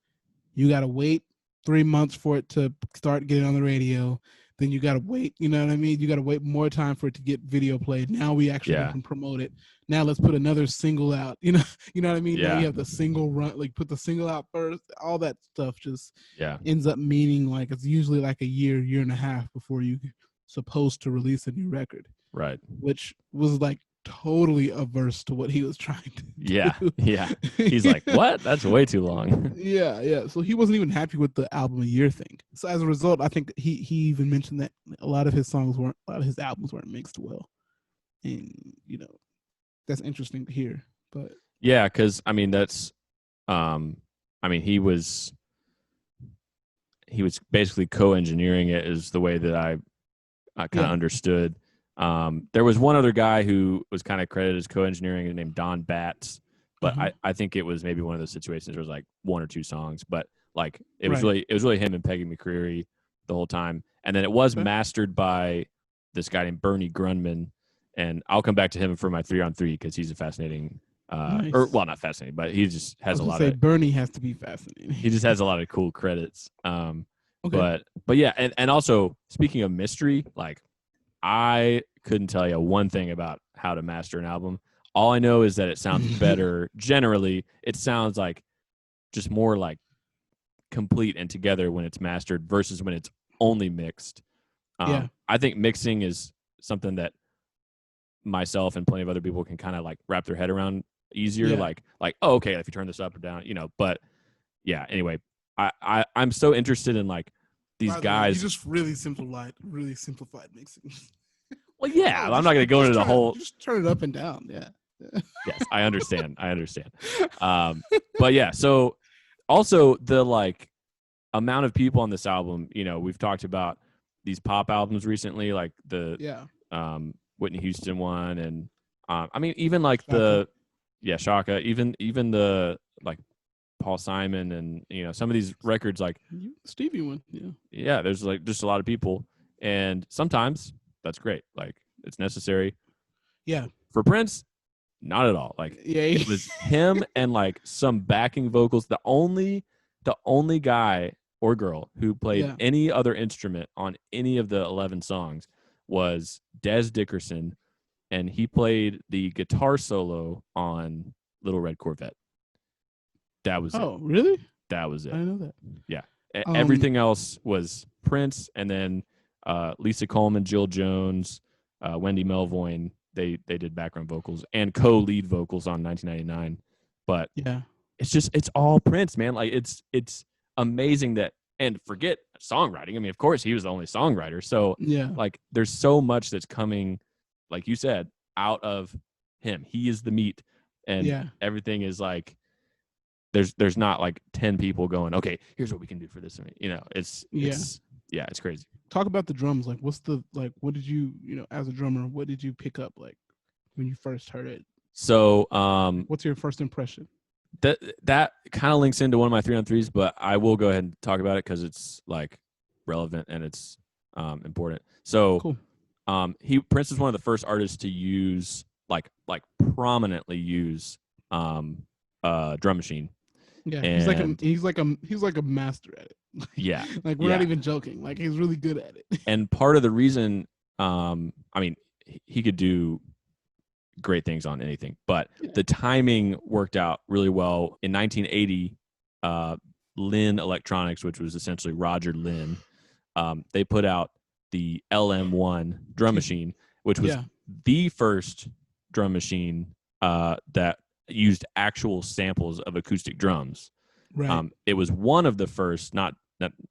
you got to wait 3 months for it to start getting on the radio. Then you got to wait, you know what I mean? You got to wait more time for it to get video played. Now we actually can promote it. Now let's put another single out, you know what I mean? Yeah. Now you have the single run, like put the single out first. All that stuff just ends up meaning like it's usually like a year and a half before you're supposed to release a new record. Right. Which was like totally averse to what he was trying to do. Yeah. He's like, what? That's way too long. Yeah. So he wasn't even happy with the album a year thing. So as a result, I think that he even mentioned that a lot of his albums weren't mixed well. And, that's interesting to hear. But yeah, because I mean that's he was basically co-engineering it is the way that I kind of understood. There was one other guy who was kind of credited as co-engineering named Don Batts, but I think it was maybe one of those situations where it was like 1 or 2 songs, but like it was really him and Peggy McCreary the whole time. And then it was mastered by this guy named Bernie Grunman, and I'll come back to him for my 3 on 3 because he's a fascinating nice. Or well, not fascinating, but he just has a lot of Bernie has to be fascinating. He just has a lot of cool credits. But yeah, and also speaking of mystery, like I couldn't tell you one thing about how to master an album. All I know is that it sounds better. Generally, it sounds like just more like complete and together when it's mastered versus when it's only mixed. I think mixing is something that myself and plenty of other people can kind of like wrap their head around easier. Like, oh, okay, if you turn this up or down, but yeah, anyway, I'm so interested in like these guys. You just really simplified mixing. Well, yeah, I'm not going to go into the whole. Just turn it up and down. Yeah. Yes, I understand. But yeah, so also the like amount of people on this album. We've talked about these pop albums recently, like the Whitney Houston one, and even like Shaka. Shaka, even the like Paul Simon, and some of these records like Stevie one. Yeah, there's like just a lot of people, and sometimes that's great, like it's necessary. Yeah. For Prince, not at all. Like it was him and like some backing vocals. The only guy or girl who played any other instrument on any of the 11 songs was Des Dickerson, and he played the guitar solo on Little Red Corvette. That was it. Really? That was it. I know that. Yeah. Everything else was Prince, and then Lisa Coleman, Jill Jones, Wendy Melvoin. They did background vocals and co-lead vocals on 1999. But it's all Prince, man. Like it's amazing that, and forget songwriting. I mean, of course he was the only songwriter. So like there's so much that's coming, like you said, out of him. He is the meat, and everything is like there's not like 10 people going, okay, here's what we can do for this. It's crazy. Talk about the drums. Like, what did you, as a drummer, what did you pick up like when you first heard it? So, what's your first impression? that kind of links into one of my 3-on-3s, but I will go ahead and talk about it because it's like relevant and it's important. So Cool. Prince is one of the first artists to use like prominently use drum machine. Yeah, And he's like a master at it. yeah, Like we're not even joking. Like he's really good at it. And part of the reason, I mean, he could do great things on anything, but the timing worked out really well. In 1980, Linn Electronics, which was essentially Roger Linn, they put out the LM1 drum machine, which was the first drum machine that used actual samples of acoustic drums. Right. It was one of the first, not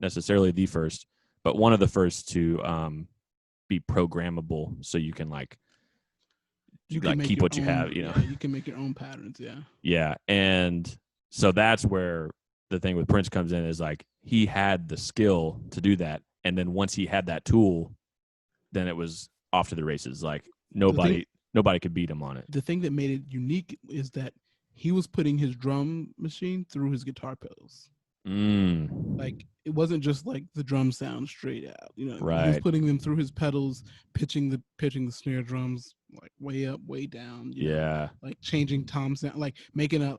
necessarily the first, but one of the first to be programmable, so you can keep what you have. You know, you can make your own patterns. Yeah. Yeah, and so that's where the thing with Prince comes in, is like he had the skill to do that, and then once he had that tool, then it was off to the races. Like nobody could beat him on it. The thing that made it unique is that he was putting his drum machine through his guitar pedals. Like it wasn't just like the drum sound straight out, you know. Right. He was putting them through his pedals, pitching the snare drums like way up, way down. You know, like changing tom sound, like making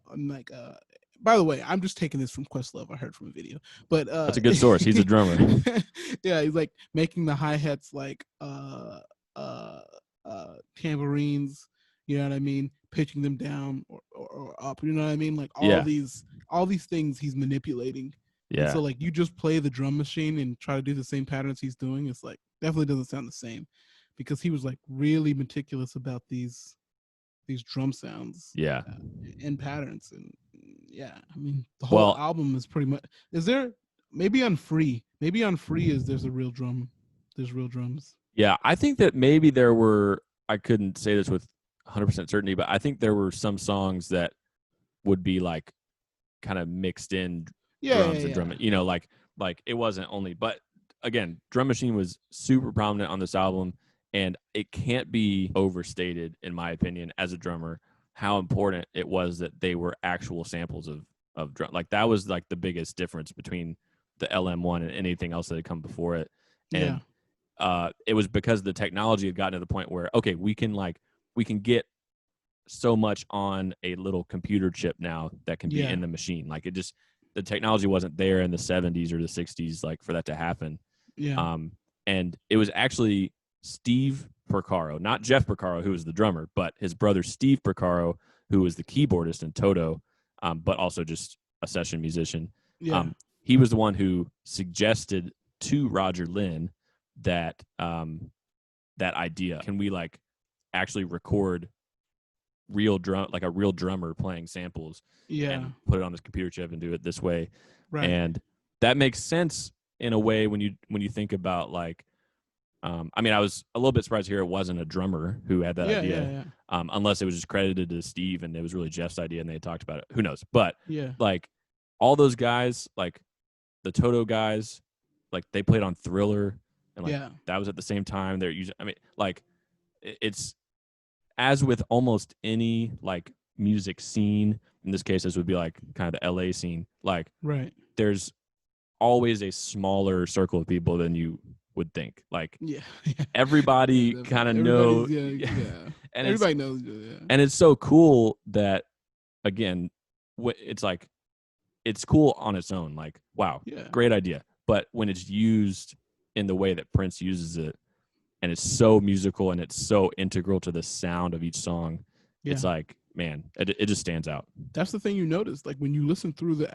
by the way, I'm just taking this from Questlove. I heard from a video, but that's a good source. He's a drummer. Yeah, he's like making the hi-hats like tambourines. You know what I mean? Pitching them down or up. You know what I mean? Like all these things he's manipulating. Yeah. And so like you just play the drum machine and try to do the same patterns he's doing. It's like definitely doesn't sound the same, because he was like really meticulous about these drum sounds. Yeah. And patterns. And yeah, I mean the whole album is pretty much. Is there maybe on Free? Maybe on Free there's real drums. Yeah, I think that maybe there were. I couldn't say this with 100% certainty, but I think there were some songs that would be like kind of mixed in drums and drum. You know, like it wasn't only. But again, drum machine was super prominent on this album, and it can't be overstated, in my opinion, as a drummer, how important it was that they were actual samples of drum. Like that was like the biggest difference between the LM1 and anything else that had come before it. And it was because the technology had gotten to the point where, okay, we can get so much on a little computer chip now that can be in the machine. Like the technology wasn't there in the 70s or the 60s, like for that to happen. Yeah. And it was actually Steve Porcaro, not Jeff Porcaro, who was the drummer, but his brother Steve Porcaro, who was the keyboardist in Toto, but also just a session musician. Yeah. He was the one who suggested to Roger Linn that idea. Can we like actually record a real drummer playing samples and put it on this computer chip and do it this way? Right. And that makes sense in a way when you think about like, I mean, I was a little bit surprised to hear it wasn't a drummer who had that idea, unless it was just credited to Steve and it was really Jeff's idea and they had talked about it. Who knows? But like all those guys, like the Toto guys, like they played on Thriller, and like that was at the same time they're using. I mean, like it's as with almost any like music scene. In this case, this would be like kind of the LA scene. Like, there's always a smaller circle of people than you would think. Like, everybody kind of knows. And everybody knows. And it's so cool that, again, it's like, it's cool on its own. Like, wow, great idea. But when it's used in the way that Prince uses it, and it's so musical and it's so integral to the sound of each song, it's like, man, it just stands out. That's the thing you notice. Like when you listen through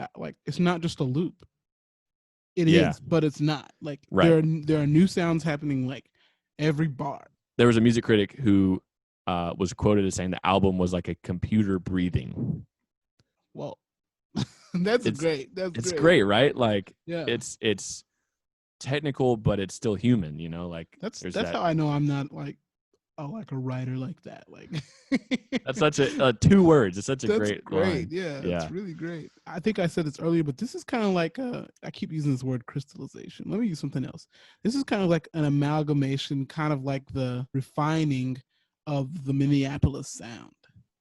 it's not just a loop. It is, but it's not. Like there are new sounds happening like every bar. There was a music critic who was quoted as saying the album was like a computer breathing. Well, that's great. It's great, right? Like, it's technical, but it's still human. You know, like that's how I know I'm not like a writer like that. Like that's such a 2 words. It's such a great line. Yeah, it's really great. I think I said this earlier, but this is kind of like I keep using this word crystallization. Let me use something else. This is kind of like an amalgamation, kind of like the refining of the Minneapolis sound.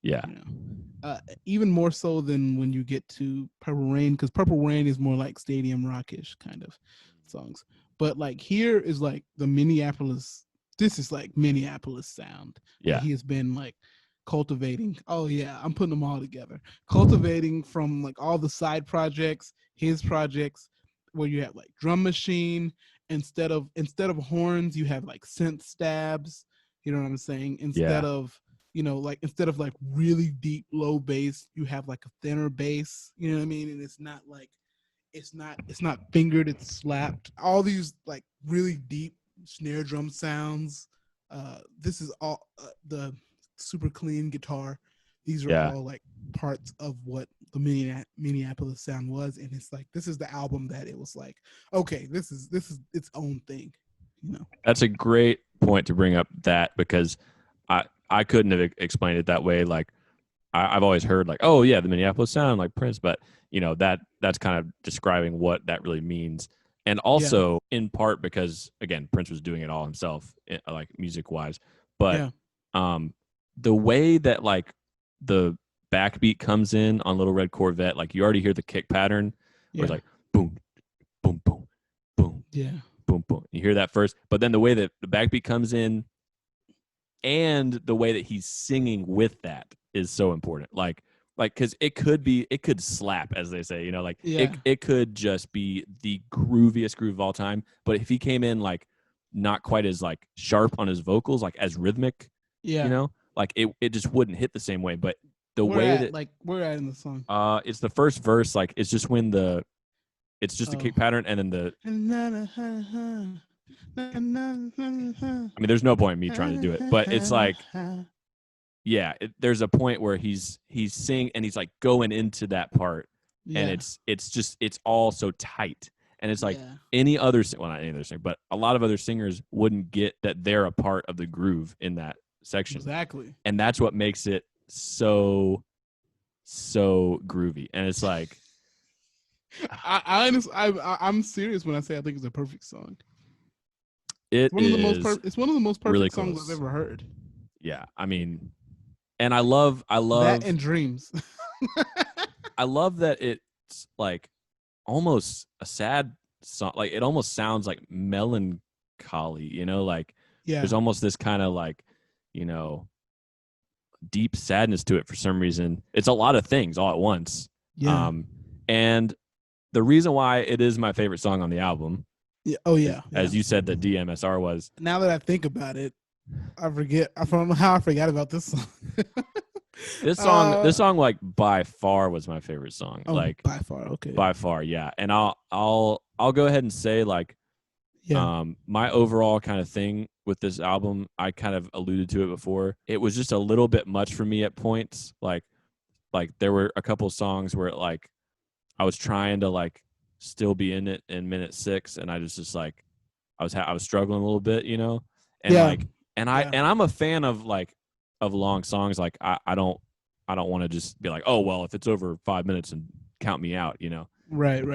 Yeah. You know, even more so than when you get to Purple Rain, because Purple Rain is more like stadium rockish kind of songs. But like here is like the Minneapolis. This is like Minneapolis sound that Yeah. he has been like cultivating. Oh yeah, I'm putting them all together. Cultivating from like all the side projects, his projects, where you have like drum machine instead of horns, you have like synth stabs. You know what I'm saying? Yeah. Instead of like really deep low bass, you have like a thinner bass. You know what I mean? And it's not fingered, it's slapped. All these like really deep snare drum sounds. This is all the super clean guitar. These are Yeah. all like parts of what the Minneapolis sound was, and it's like this is the album that it was like, okay, this is its own thing, you know. That's a great point to bring up that because I couldn't have explained it that way. Like I've always heard like, oh yeah, the Minneapolis sound like Prince, but that's kind of describing what that really means. And also in part because again, Prince was doing it all himself, like music wise. But the way that like the backbeat comes in on Little Red Corvette, like you already hear the kick pattern where it's like boom, boom, boom, boom, boom, boom. You hear that first, but then the way that the backbeat comes in and the way that he's singing with that is so important. Like because it could slap, as they say, it could just be the grooviest groove of all time. But if he came in like not quite as like sharp on his vocals, like as rhythmic, like it just wouldn't hit the same way. But the way that we're at in the song, it's the first verse, like it's just when it's just a kick pattern and then the I mean, there's no point in me trying to do it, but it's like, yeah, there's a point where he's singing and he's like going into that part, and it's all so tight, and it's like any other, well, not any other singer, but a lot of other singers wouldn't get that they're a part of the groove in that section, exactly, and that's what makes it so groovy, and it's like, I'm serious when I say I think it's a perfect song. It's one of the most perfect really songs I've ever heard. Yeah, I mean, and I love that and Dreams. I love that it's like almost a sad song. Like it almost sounds like melancholy, like there's almost this kind of like, deep sadness to it for some reason. It's a lot of things all at once. Yeah. And the reason why it is my favorite song on the album. Yeah. Oh yeah. As you said, the DMSR was. Now that I think about it, I don't know how I forgot about this song. This song, like by far was my favorite song. Like by far, okay. By far, yeah. And I'll go ahead and say like, my overall kind of thing with this album, I kind of alluded to it before. It was just a little bit much for me at points. Like there were a couple songs where like I was trying to like still be in it in minute 6, and I just like I was struggling a little bit, and I'm a fan of long songs. Like I don't want to just be like, oh well, if it's over 5 minutes and count me out, Right.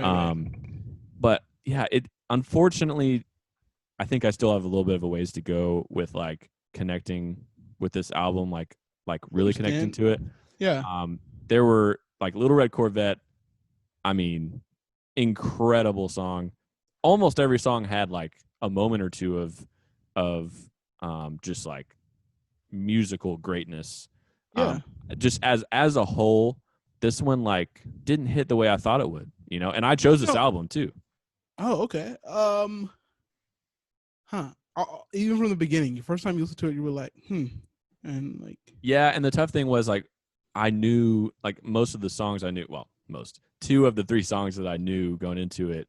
But yeah, it unfortunately, I think I still have a little bit of a ways to go with like connecting with this album, like really connecting to it. Yeah. There were like Little Red Corvette. I mean, incredible song. Almost every song had like a moment or two of just like musical greatness. Just as a whole, this one like didn't hit the way I thought it would, and I chose this album too. Oh, okay. Even from the beginning, the first time you listened to it, you were like, and like, yeah. And the tough thing was like, I knew like most of the songs I knew. Well, two of the 3 songs that I knew going into it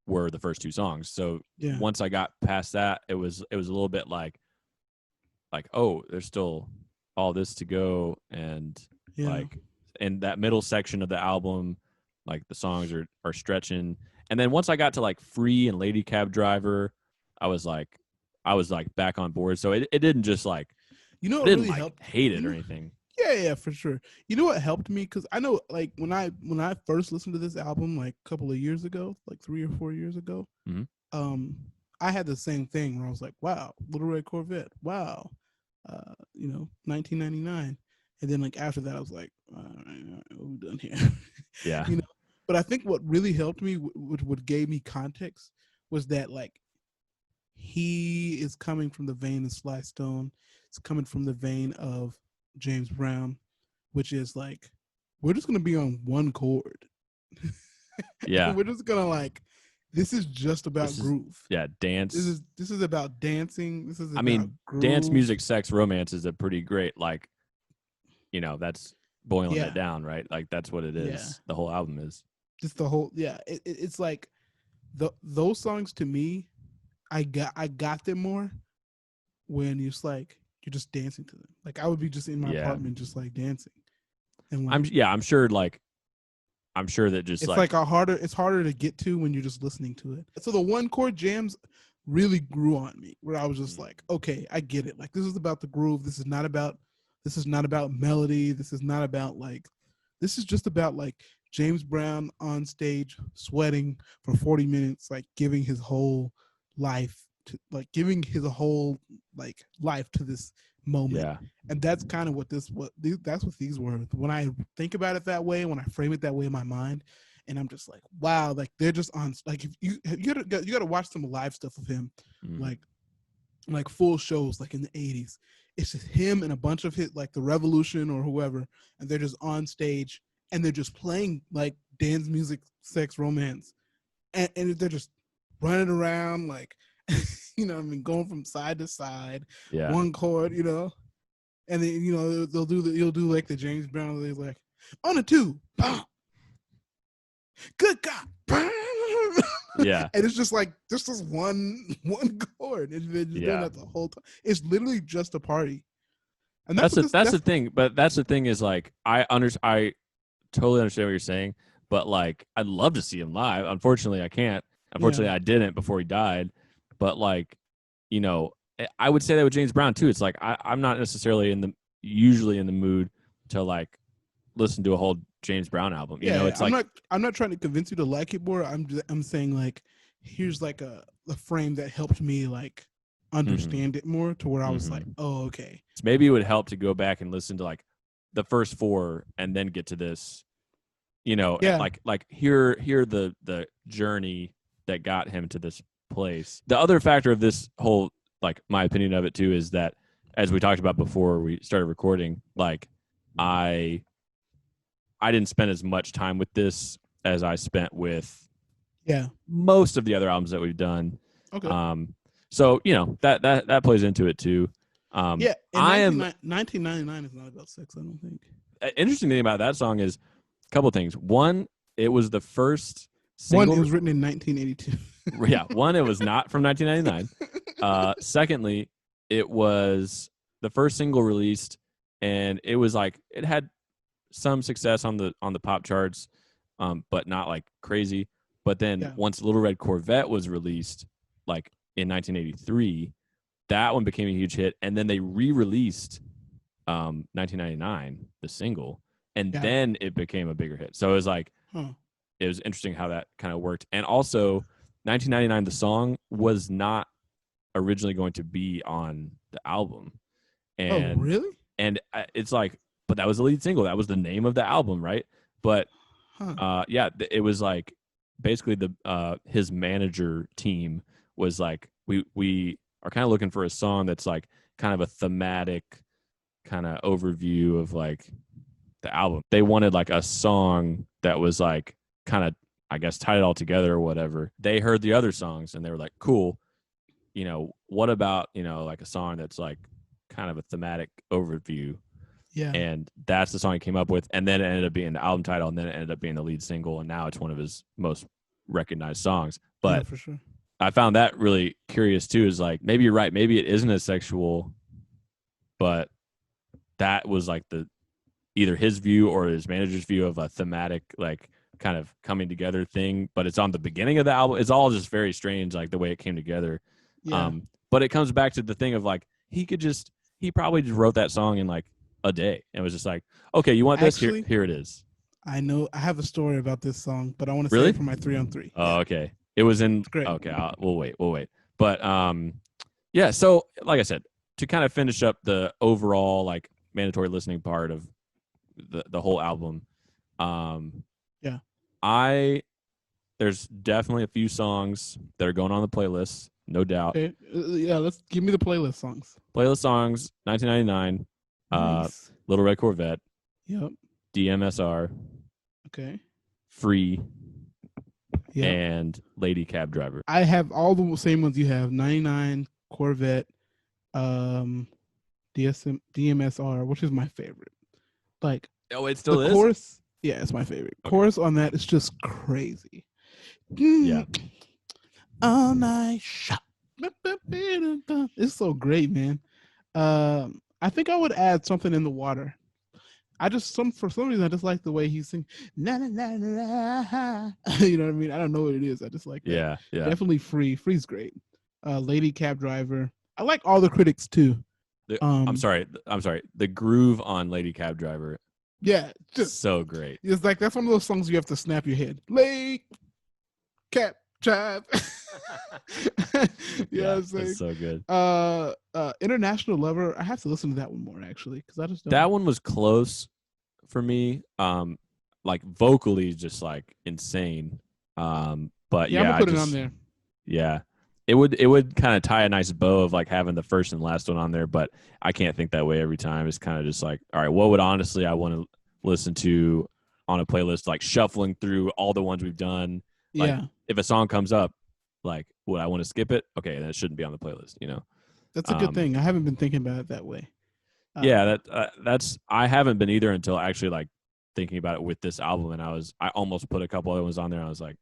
were the first 2 songs. So once I got past that, it was a little bit like, oh, there's still all this to go, and like in that middle section of the album, like the songs are stretching. And then once I got to like Free and Lady Cab Driver, I was like back on board. So it didn't just like, it didn't really help hate it or anything. Yeah, for sure. You know what helped me? Because I know, like, when I first listened to this album, like a couple of years ago, like 3 or 4 years ago, I had the same thing where I was like, wow, Little Red Corvette, wow, 1999, And then like after that, I was like, all right, we're done here. Yeah. You know. But I think what really helped me, what gave me context, was that like he is coming from the vein of Sly Stone. It's coming from the vein of James Brown, which is like, we're just gonna be on one chord. Yeah. We're just gonna like, this is just about groove. Yeah, dance. This is about dancing. This is about groove. Dance music, sex, romance is a pretty great, like, you know, that's boiling it down, right? Like that's what it is. Yeah. The whole album is. Just the whole it's like those songs to me, I got them more when you're just like you're just dancing to them. Like I would be just in my apartment just like dancing. And like, I'm sure that just it's like it's harder to get to when you're just listening to it. So the one chord jams really grew on me, where I was just like, okay, I get it. Like this is about the groove. This is not about melody. This is not about like, this is just about like James Brown on stage sweating for 40 minutes, like giving his whole life to life to this moment. Yeah. And that's kind of that's what these were. When I think about it that way, when I frame it that way in my mind, and I'm just like, wow, like they're just on, like if you gotta watch some live stuff of him, like full shows, like in the 80s. It's just him and a bunch of hit like the Revolution or whoever, and they're just on stage and they're just playing like dance music, sex, romance, and they're just running around like, you know what I mean, going from side to side, one chord, you know, and then you know you'll do like the James Brown, they're like on a 2, good God, yeah, and it's just like just this one chord, and they're just doing that the whole time. It's literally just a party, and that's the thing. But that's the thing is like I totally understand what you're saying, but like I'd love to see him live. Unfortunately, I can't. Unfortunately, I didn't before he died. But like, you know, I would say that with James Brown too. It's like I'm not necessarily usually in the mood to like listen to a whole James Brown album. You know, it's I'm not trying to convince you to like it more. I'm saying like here's like a frame that helped me like understand it more, to where I was like, oh, okay. So maybe it would help to go back and listen to like the first 4 and then get to this. You know, like hear the journey that got him to this place. The other factor of this whole, like my opinion of it too, is that as we talked about before we started recording, like I didn't spend as much time with this as I spent with most of the other albums that we've done. Okay. So you know that plays into it too. And 1999 is not about sex, I don't think. Interesting thing about that song is a couple of things. One, it was the first single. One, it was written in 1982. Yeah, one, it was not from 1999. Secondly, it was the first single released, and it was like it had some success on the pop charts, but not like crazy. But then once Little Red Corvette was released, like in 1983, that one became a huge hit, and then they re-released 1999, the single, and then it became a bigger hit. So it was like it was interesting how that kind of worked. And also 1999, the song was not originally going to be on the album. And, oh, really? And it's like, but that was the lead single. That was the name of the album, right? But it was like basically the his manager team was like, we are kind of looking for a song that's like kind of a thematic kind of overview of like the album. They wanted like a song that was like kind of, I guess, tied it all together or whatever. They heard the other songs and they were like, cool, you know, what about, you know, like a song that's like kind of a thematic overview. Yeah. And that's the song he came up with. And then it ended up being the album title, and then it ended up being the lead single. And now it's one of his most recognized songs. But for sure. I found that really curious too, is like, maybe you're right. Maybe it isn't as sexual, but that was like either his view or his manager's view of a thematic, like kind of coming together thing. But it's on the beginning of the album. It's all just very strange, like the way it came together. Yeah. But it comes back to the thing of like, he probably just wrote that song in like a day and was just like, okay, you want this? Here it is. I know I have a story about this song, but I want to say it for my 3-on-3. Oh, okay. It was in. It's great. Okay, we'll wait. But yeah. So, like I said, to kind of finish up the overall like mandatory listening part of the whole album. Yeah. There's definitely a few songs that are going on the playlist, no doubt. Okay. Yeah, let's give me the playlist songs. Playlist songs: 1999, Nice. Little Red Corvette, Yep. DMSR, Okay. Free, Yeah. and Lady Cab Driver. I have all the same ones you have. 99, Corvette, DMSR, which is my favorite. Like, Oh, it still the is? chorus, yeah, it's my favorite. Okay. Chorus on that is just crazy. Yeah. All night shot. It's so great, man. I think I would add Something in the Water. For some reason I just like the way he sings. Na, na, na, na, na. You know what I mean? I don't know what it is. I just like that. Yeah. Definitely Free. Free's great. Lady Cab Driver. I like All the Critics too. I'm sorry. The groove on Lady Cab Driver. Yeah, just so great. It's like that's one of those songs you have to snap your head. Lady Cab Driver. Yeah, that's so good. International Lover. I have to listen to that one more actually because I just don't. That one was close for me. Like vocally, just like insane. But yeah, I'm gonna put it on there. Yeah, it would kind of tie a nice bow of like having the first and last one on there. But I can't think that way every time. It's kind of just like, all right, what would honestly I want to listen to on a playlist? Like shuffling through all the ones we've done. Like, yeah. If a song comes up, like, would I want to skip it? Okay, then it shouldn't be on the playlist. That's a good thing. I haven't been thinking about it that way. Yeah, that's I haven't been either until actually like thinking about it with this album, and I almost put a couple other ones on there. And I was like,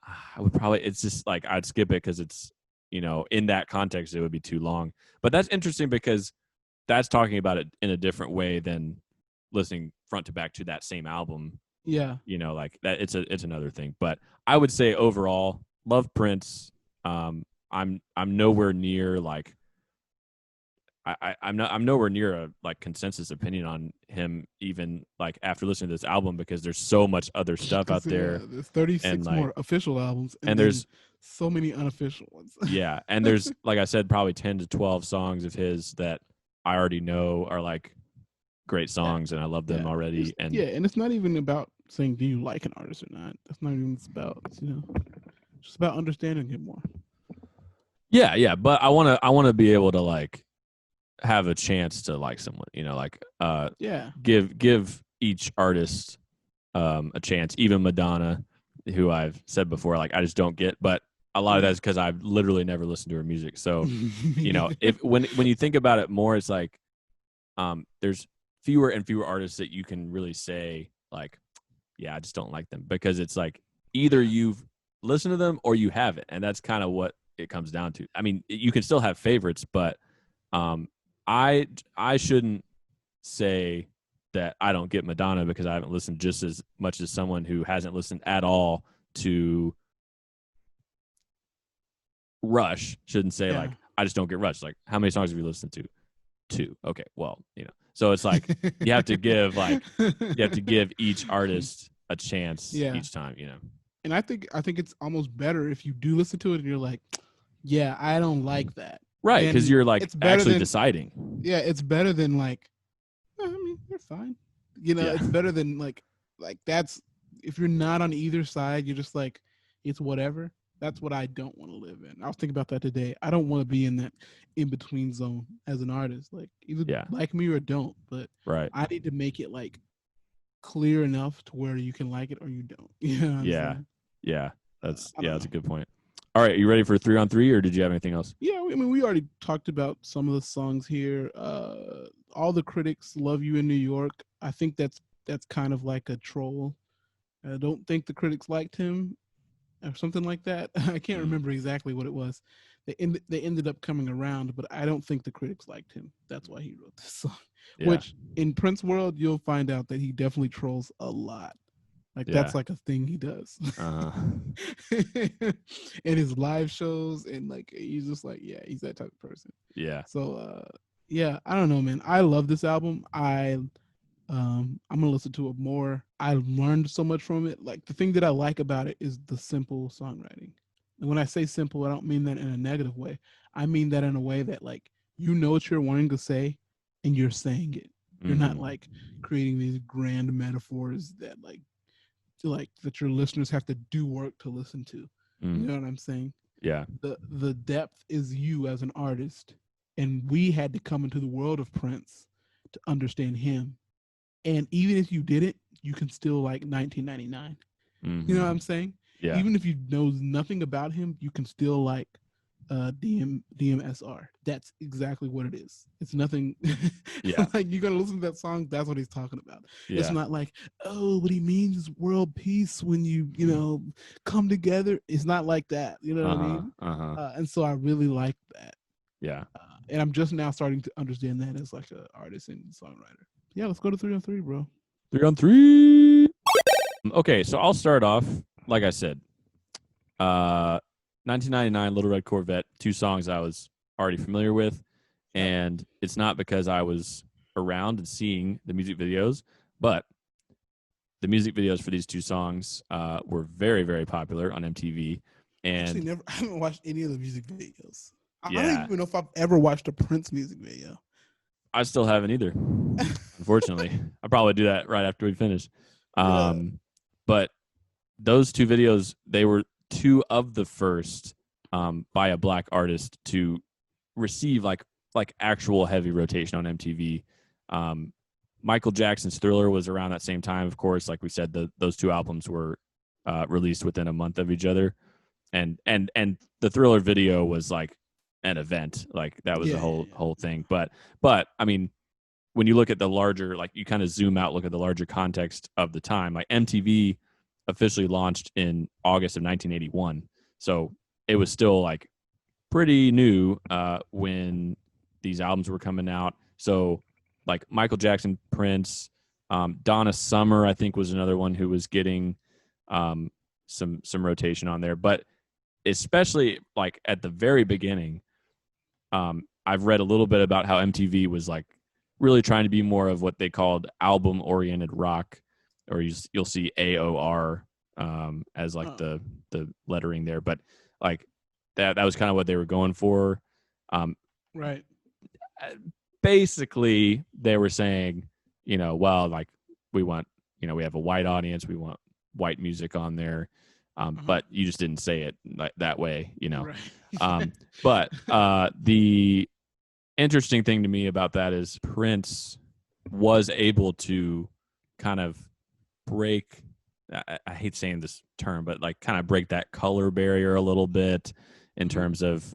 I would probably, it's just like I'd skip it because it's in that context it would be too long. But that's interesting because that's talking about it in a different way than listening front to back to that same album. Yeah, like that. It's another thing. But I would say overall, love Prince. I'm nowhere near like. I'm nowhere near a like consensus opinion on him even like after listening to this album because there's so much other stuff out there. There's 36 and, like, more official albums and there's so many unofficial ones. Yeah, and there's like I said probably 10 to 12 songs of his that I already know are like great songs and I love them already. And and it's not even about saying do you like an artist or not. That's not even what it's about. It's, just about understanding him more. Yeah, but I want to be able to like have a chance to like someone, give each artist a chance, even Madonna, who I've said before, like I just don't get, but a lot of that is because I've literally never listened to her music. So, if when you think about it more, it's like there's fewer and fewer artists that you can really say like, yeah, I just don't like them because it's like either you've listened to them or you haven't, and that's kind of what it comes down to. I mean, you can still have favorites, but I shouldn't say that I don't get Madonna because I haven't listened just as much as someone who hasn't listened at all to Rush shouldn't say like I just don't get Rush. Like how many songs have you listened to? 2. Okay, well, so it's like you have to give each artist a chance each time, And I think it's almost better if you do listen to it and you're like, yeah, I don't like that. Right, because you're like actually deciding. Yeah, it's better than like, I mean, you're fine. It's better than like that's if you're not on either side, you're just like, it's whatever. That's what I don't want to live in. I was thinking about that today. I don't want to be in that in between zone as an artist. Like either like me or don't. But I need to make it like clear enough to where you can like it or you don't. Yeah. That's a good point. All right, are you ready for 3 on 3 or did you have anything else? Yeah, I mean, we already talked about some of the songs here. All the Critics, Love You in New York. I think that's kind of like a troll. I don't think the critics liked him or something like that. I can't remember exactly what it was. They ended up coming around, but I don't think the critics liked him. That's why he wrote this song. Yeah. Which in Prince world, you'll find out that he definitely trolls a lot. Like that's like a thing he does. In his live shows and like he's just like he's that type of person. Yeah. So I don't know, man. I love this album. I'm gonna listen to it more. I learned so much from it. Like the thing that I like about it is the simple songwriting. And when I say simple, I don't mean that in a negative way. I mean that in a way that like what you're wanting to say and you're saying it. You're not Mhm. like creating these grand metaphors that that your listeners have to do work to listen to. You Mm. know what I'm saying? Yeah. The depth is you as an artist, and we had to come into the world of Prince to understand him. And even if you didn't, you can still like 1999. You know what I'm Mhm. saying? Yeah. Even if you know nothing about him, you can still like DMSR. That's exactly what it is. It's nothing Yeah. like you're gonna listen to that song. That's what he's talking about. It's Yeah. not like, oh, what he means is world peace when you come together. It's not like that. You know what I Uh-huh. mean? Uh-huh. And so I really like that. Yeah. And I'm just now starting to understand that as like an artist and songwriter. Yeah, let's go to 3 on 3, bro. 3 on 3. Okay, so I'll start off. Like I said, 1999, Little Red Corvette, two songs I was already familiar with, Yep. and it's not because I was around and seeing the music videos, but the music videos for these two songs were very, very popular on MTV. Actually, And never. I haven't watched any of the music videos. I don't yeah, even know if I've ever watched a Prince music video. I still haven't either. Unfortunately, I'll probably do that right after we finish. Yeah. But those two videos, they were two of the first by a black artist to receive like actual heavy rotation on MTV. Um, Michael Jackson's Thriller was around that same time, of course. Like we said, those two albums were released within a month of each other, and the Thriller video was like an event. Like that was Yeah, a yeah, whole thing. But I mean, when you look at the larger, like you kind of zoom out, look at the larger context of the time, like MTV officially launched in August of 1981. So it was still like pretty new when these albums were coming out. So like Michael Jackson, Prince, Donna Summer, I think was another one who was getting um, some rotation on there. But especially like at the very beginning, I've read a little bit about how MTV was like really trying to be more of what they called album oriented rock, or you'll see AOR as like yeah. the lettering there, but like that was kind of what they were going for. Um, Right. Basically, they were saying, well, like we want, we have a white audience, we want white music on there, Uh-huh. but you just didn't say it like that way. Right. Um, but the interesting thing to me about that is Prince was able to kind of break. I hate saying this term, but like kind of break that color barrier a little bit in Mhm. terms of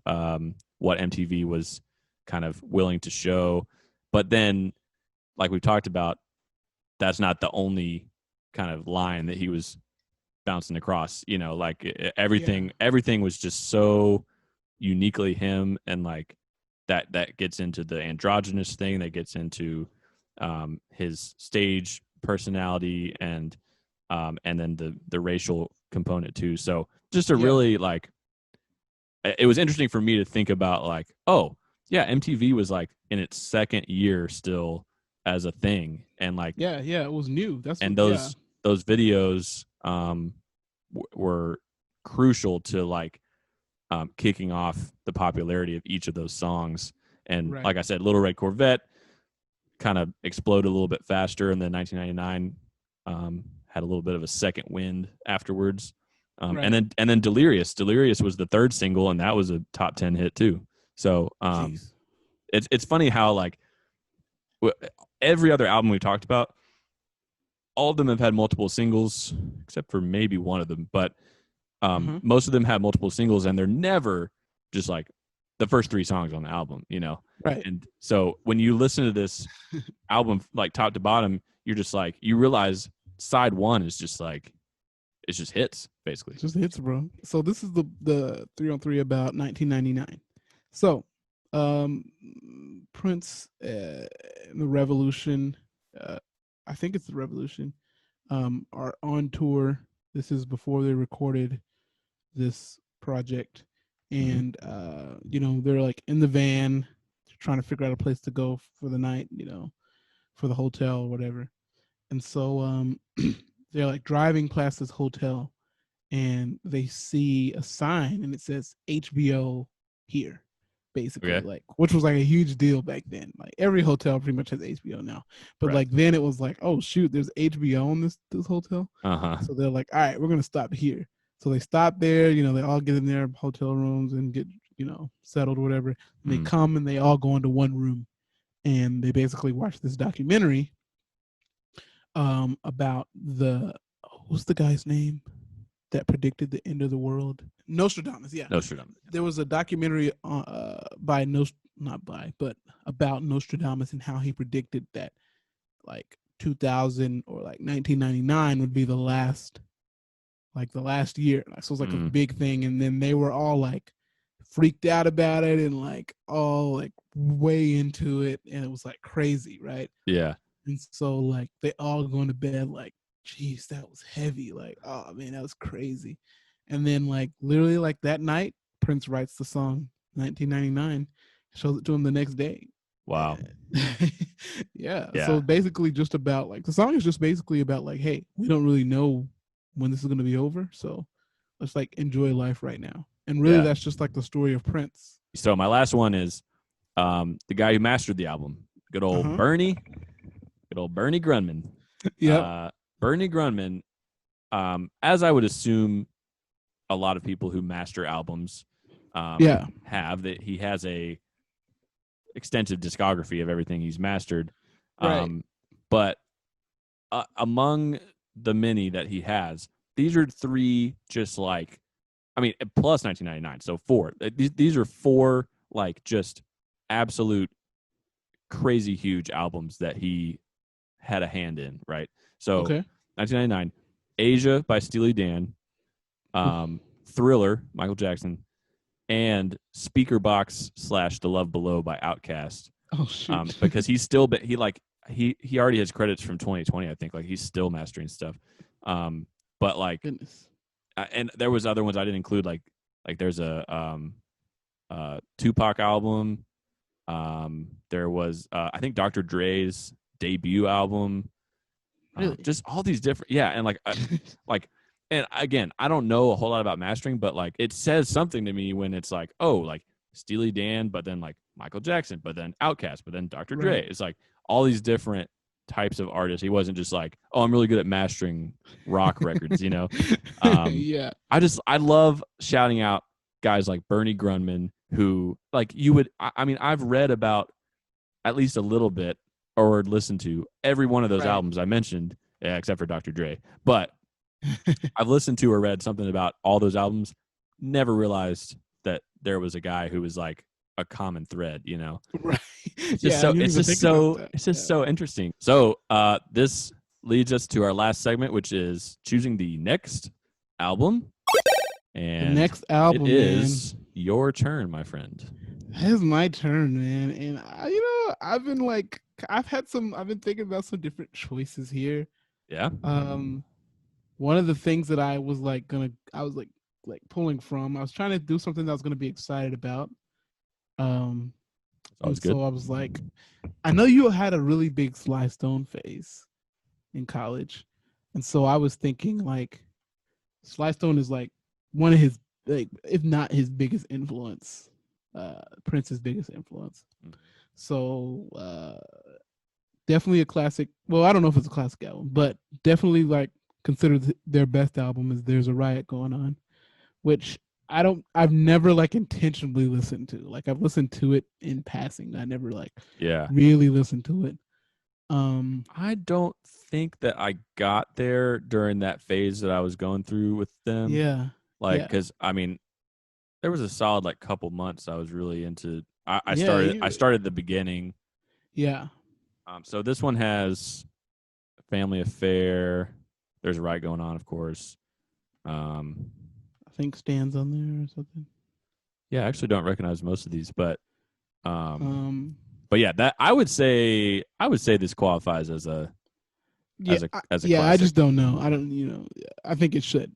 what MTV was kind of willing to show. But then, like we've talked about, that's not the only kind of line that he was bouncing across. Like Yeah. everything was just so uniquely him, and like that gets into the androgynous thing, that gets into his stage personality, and then the racial component too. So just a Yeah. really like, it was interesting for me to think about like, oh yeah, MTV was like in its second year still as a thing, and like, Yeah. Yeah. It was new. That's and what. Yeah. those videos were crucial to like kicking off the popularity of each of those songs. And Right. like I said, Little Red Corvette kind of exploded a little bit faster, and then 1999 had a little bit of a second wind afterwards. And Right. then Delirious was the third single, and that was a top 10 hit too. So Jeez. it's funny how like every other album we talked about, all of them have had multiple singles, except for maybe one of them. But Uh-huh. most of them have multiple singles, and they're never just like the first three songs on the album. Right. And so when you listen to this album like top to bottom, you're just like, you realize side one is just like, it's just hits basically. Just hits, bro. So this is the 3 on 3 about 1999. So, um, Prince, the Revolution, uh, I think it's the Revolution, are on tour. This is before they recorded this project, Mm-hmm. and they're like in the van, trying to figure out a place to go for the night, for the hotel or whatever. And so they're like driving past this hotel, and they see a sign and it says HBO here, basically, Okay. like, which was like a huge deal back then. Like every hotel pretty much has HBO now, but Right. like then it was like, oh shoot, there's HBO in this hotel. Uh-huh. So they're like, all right, we're gonna stop here. So they stop there. You know, they all get in their hotel rooms and get, you know, settled or whatever. And they come and they all go into one room, and they basically watch this documentary about what's the guy's name that predicted the end of the world? Nostradamus. Yeah, Nostradamus. there was a documentary about Nostradamus and how he predicted that like 2000 or like 1999 would be the last year. So it was like a big thing, and then they were all like freaked out about it and like all like way into it, and it was like crazy, right? Yeah. And so like they all going to bed like, geez, that was heavy. Like, oh man, that was crazy. And then like literally like that night, Prince writes the song 1999, shows it to him the next day. Wow. Yeah. So basically just about like the song is just basically about like, hey, we don't really know when this is gonna be over. So let's like enjoy life right now. And really that's just like the story of Prince. So my last one is the guy who mastered the album. Good old Bernie Grundman. Yeah. Bernie Grundman, as I would assume a lot of people who master albums have, that he has a extensive discography of everything he's mastered. Right. But among the many that he has, these are three just like, I mean, plus 1999, so four. These are four like just absolute crazy huge albums that he had a hand in, right? So 1999, Asia by Steely Dan, Thriller, Michael Jackson, and Speaker Box / The Love Below by Outkast. Oh shoot! Because he already has credits from 2020, I think. Like he's still mastering stuff. But like, goodness. And there was other ones I didn't include. Like there's a Tupac album. There was I think Dr. Dre's debut album. Really? Just all these different, and like and again, I don't know a whole lot about mastering, but like it says something to me when it's like, oh, like Steely Dan, but then like Michael Jackson, but then Outkast, but then Dr. Dre. It's like all these different types of artists. He wasn't just like, oh, I'm really good at mastering rock records, you know? Yeah. I love shouting out guys like Bernie Grundman, who like you would, I mean, I've read about at least a little bit or listened to every one of those albums I mentioned, except for Dr. Dre. But I've listened to or read something about all those albums. Never realized that there was a guy who was like a common thread, you know? Right. It's just so interesting. So this leads us to our last segment, which is choosing the next album. And the next album, it is your turn, my friend. It's my turn, man. And I've been thinking about some different choices here. Yeah. One of the things that I was pulling from, I was trying to do something that I was gonna be excited about. So I was like, I know you had a really big Sly Stone phase in college, and so I was thinking like Sly Stone is like one of his, like, if not his biggest influence, Prince's biggest influence. So definitely a classic. Well, I don't know if it's a classic album, but definitely like considered their best album is There's a Riot Going On, which I've never like intentionally listened to. Like I've listened to it in passing. I never like really listened to it. I don't think that I got there during that phase that I was going through with them. Yeah. Like, cause I mean, there was a solid like couple months I was really into. I started the beginning. Yeah. So this one has Family Affair. There's a Riot Going On, of course. I think Stands on there or something. Yeah, I actually don't recognize most of these, but yeah, that I would say this qualifies as a classic. I just don't know. I don't, I think it should.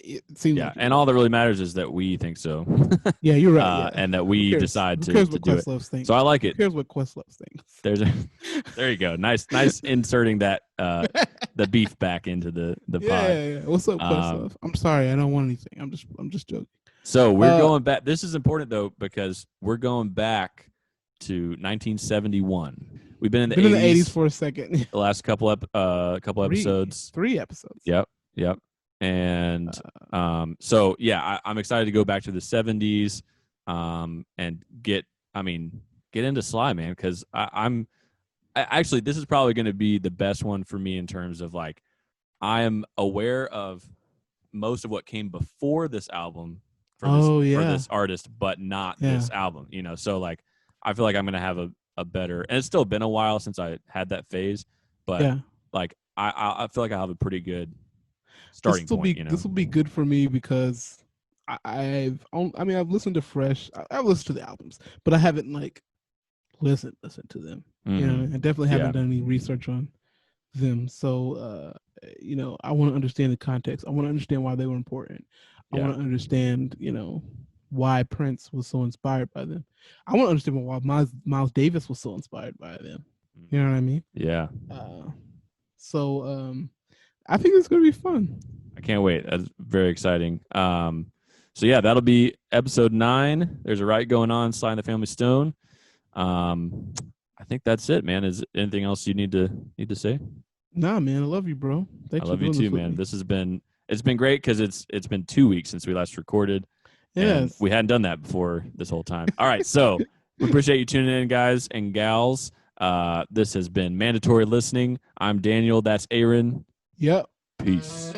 It seems like and all that really matters is that we think so. Yeah, you're right. And that we decide to do it. Thinks? So I like it. Here's what Questlove thinks. There you go. Nice inserting that the beef back into the pod. Yeah. What's up, Questlove? I'm sorry, I don't want anything. I'm just joking. So we're going back. This is important though because we're going back to 1971. We've been in the 80s for a second. the last couple episodes. 3 episodes. Yep. And so yeah, I'm excited to go back to the 70s and get into Sly, man, because actually this is probably going to be the best one for me in terms of like I am aware of most of what came before this album for this artist, but not this album, you know. So like I feel like I'm gonna have a better, and it's still been a while since I had that phase, but like I feel like I have a pretty good starting point. You know, this will be good for me because I've listened to Fresh. I've listened to the albums, but I haven't like listened to them. Mm-hmm. You know, I definitely haven't done any research on them. So you know, I want to understand the context. I want to understand why they were important. I want to understand, you know, why Prince was so inspired by them. I want to understand why Miles Davis was so inspired by them. You know what I mean? Yeah. So I think it's going to be fun. I can't wait. That's very exciting. So yeah, that'll be episode 9. There's a Riot Going On, Sly and the Family Stone. I think that's it, man. Is anything else you need to say? Nah, man. I love you, bro. I love you too, man. It's been great because it's been 2 weeks since we last recorded. Yes. We hadn't done that before this whole time. All right, so we appreciate you tuning in, guys and gals. This has been Mandatory Listening. I'm Daniel. That's Aaron. Yep. Peace.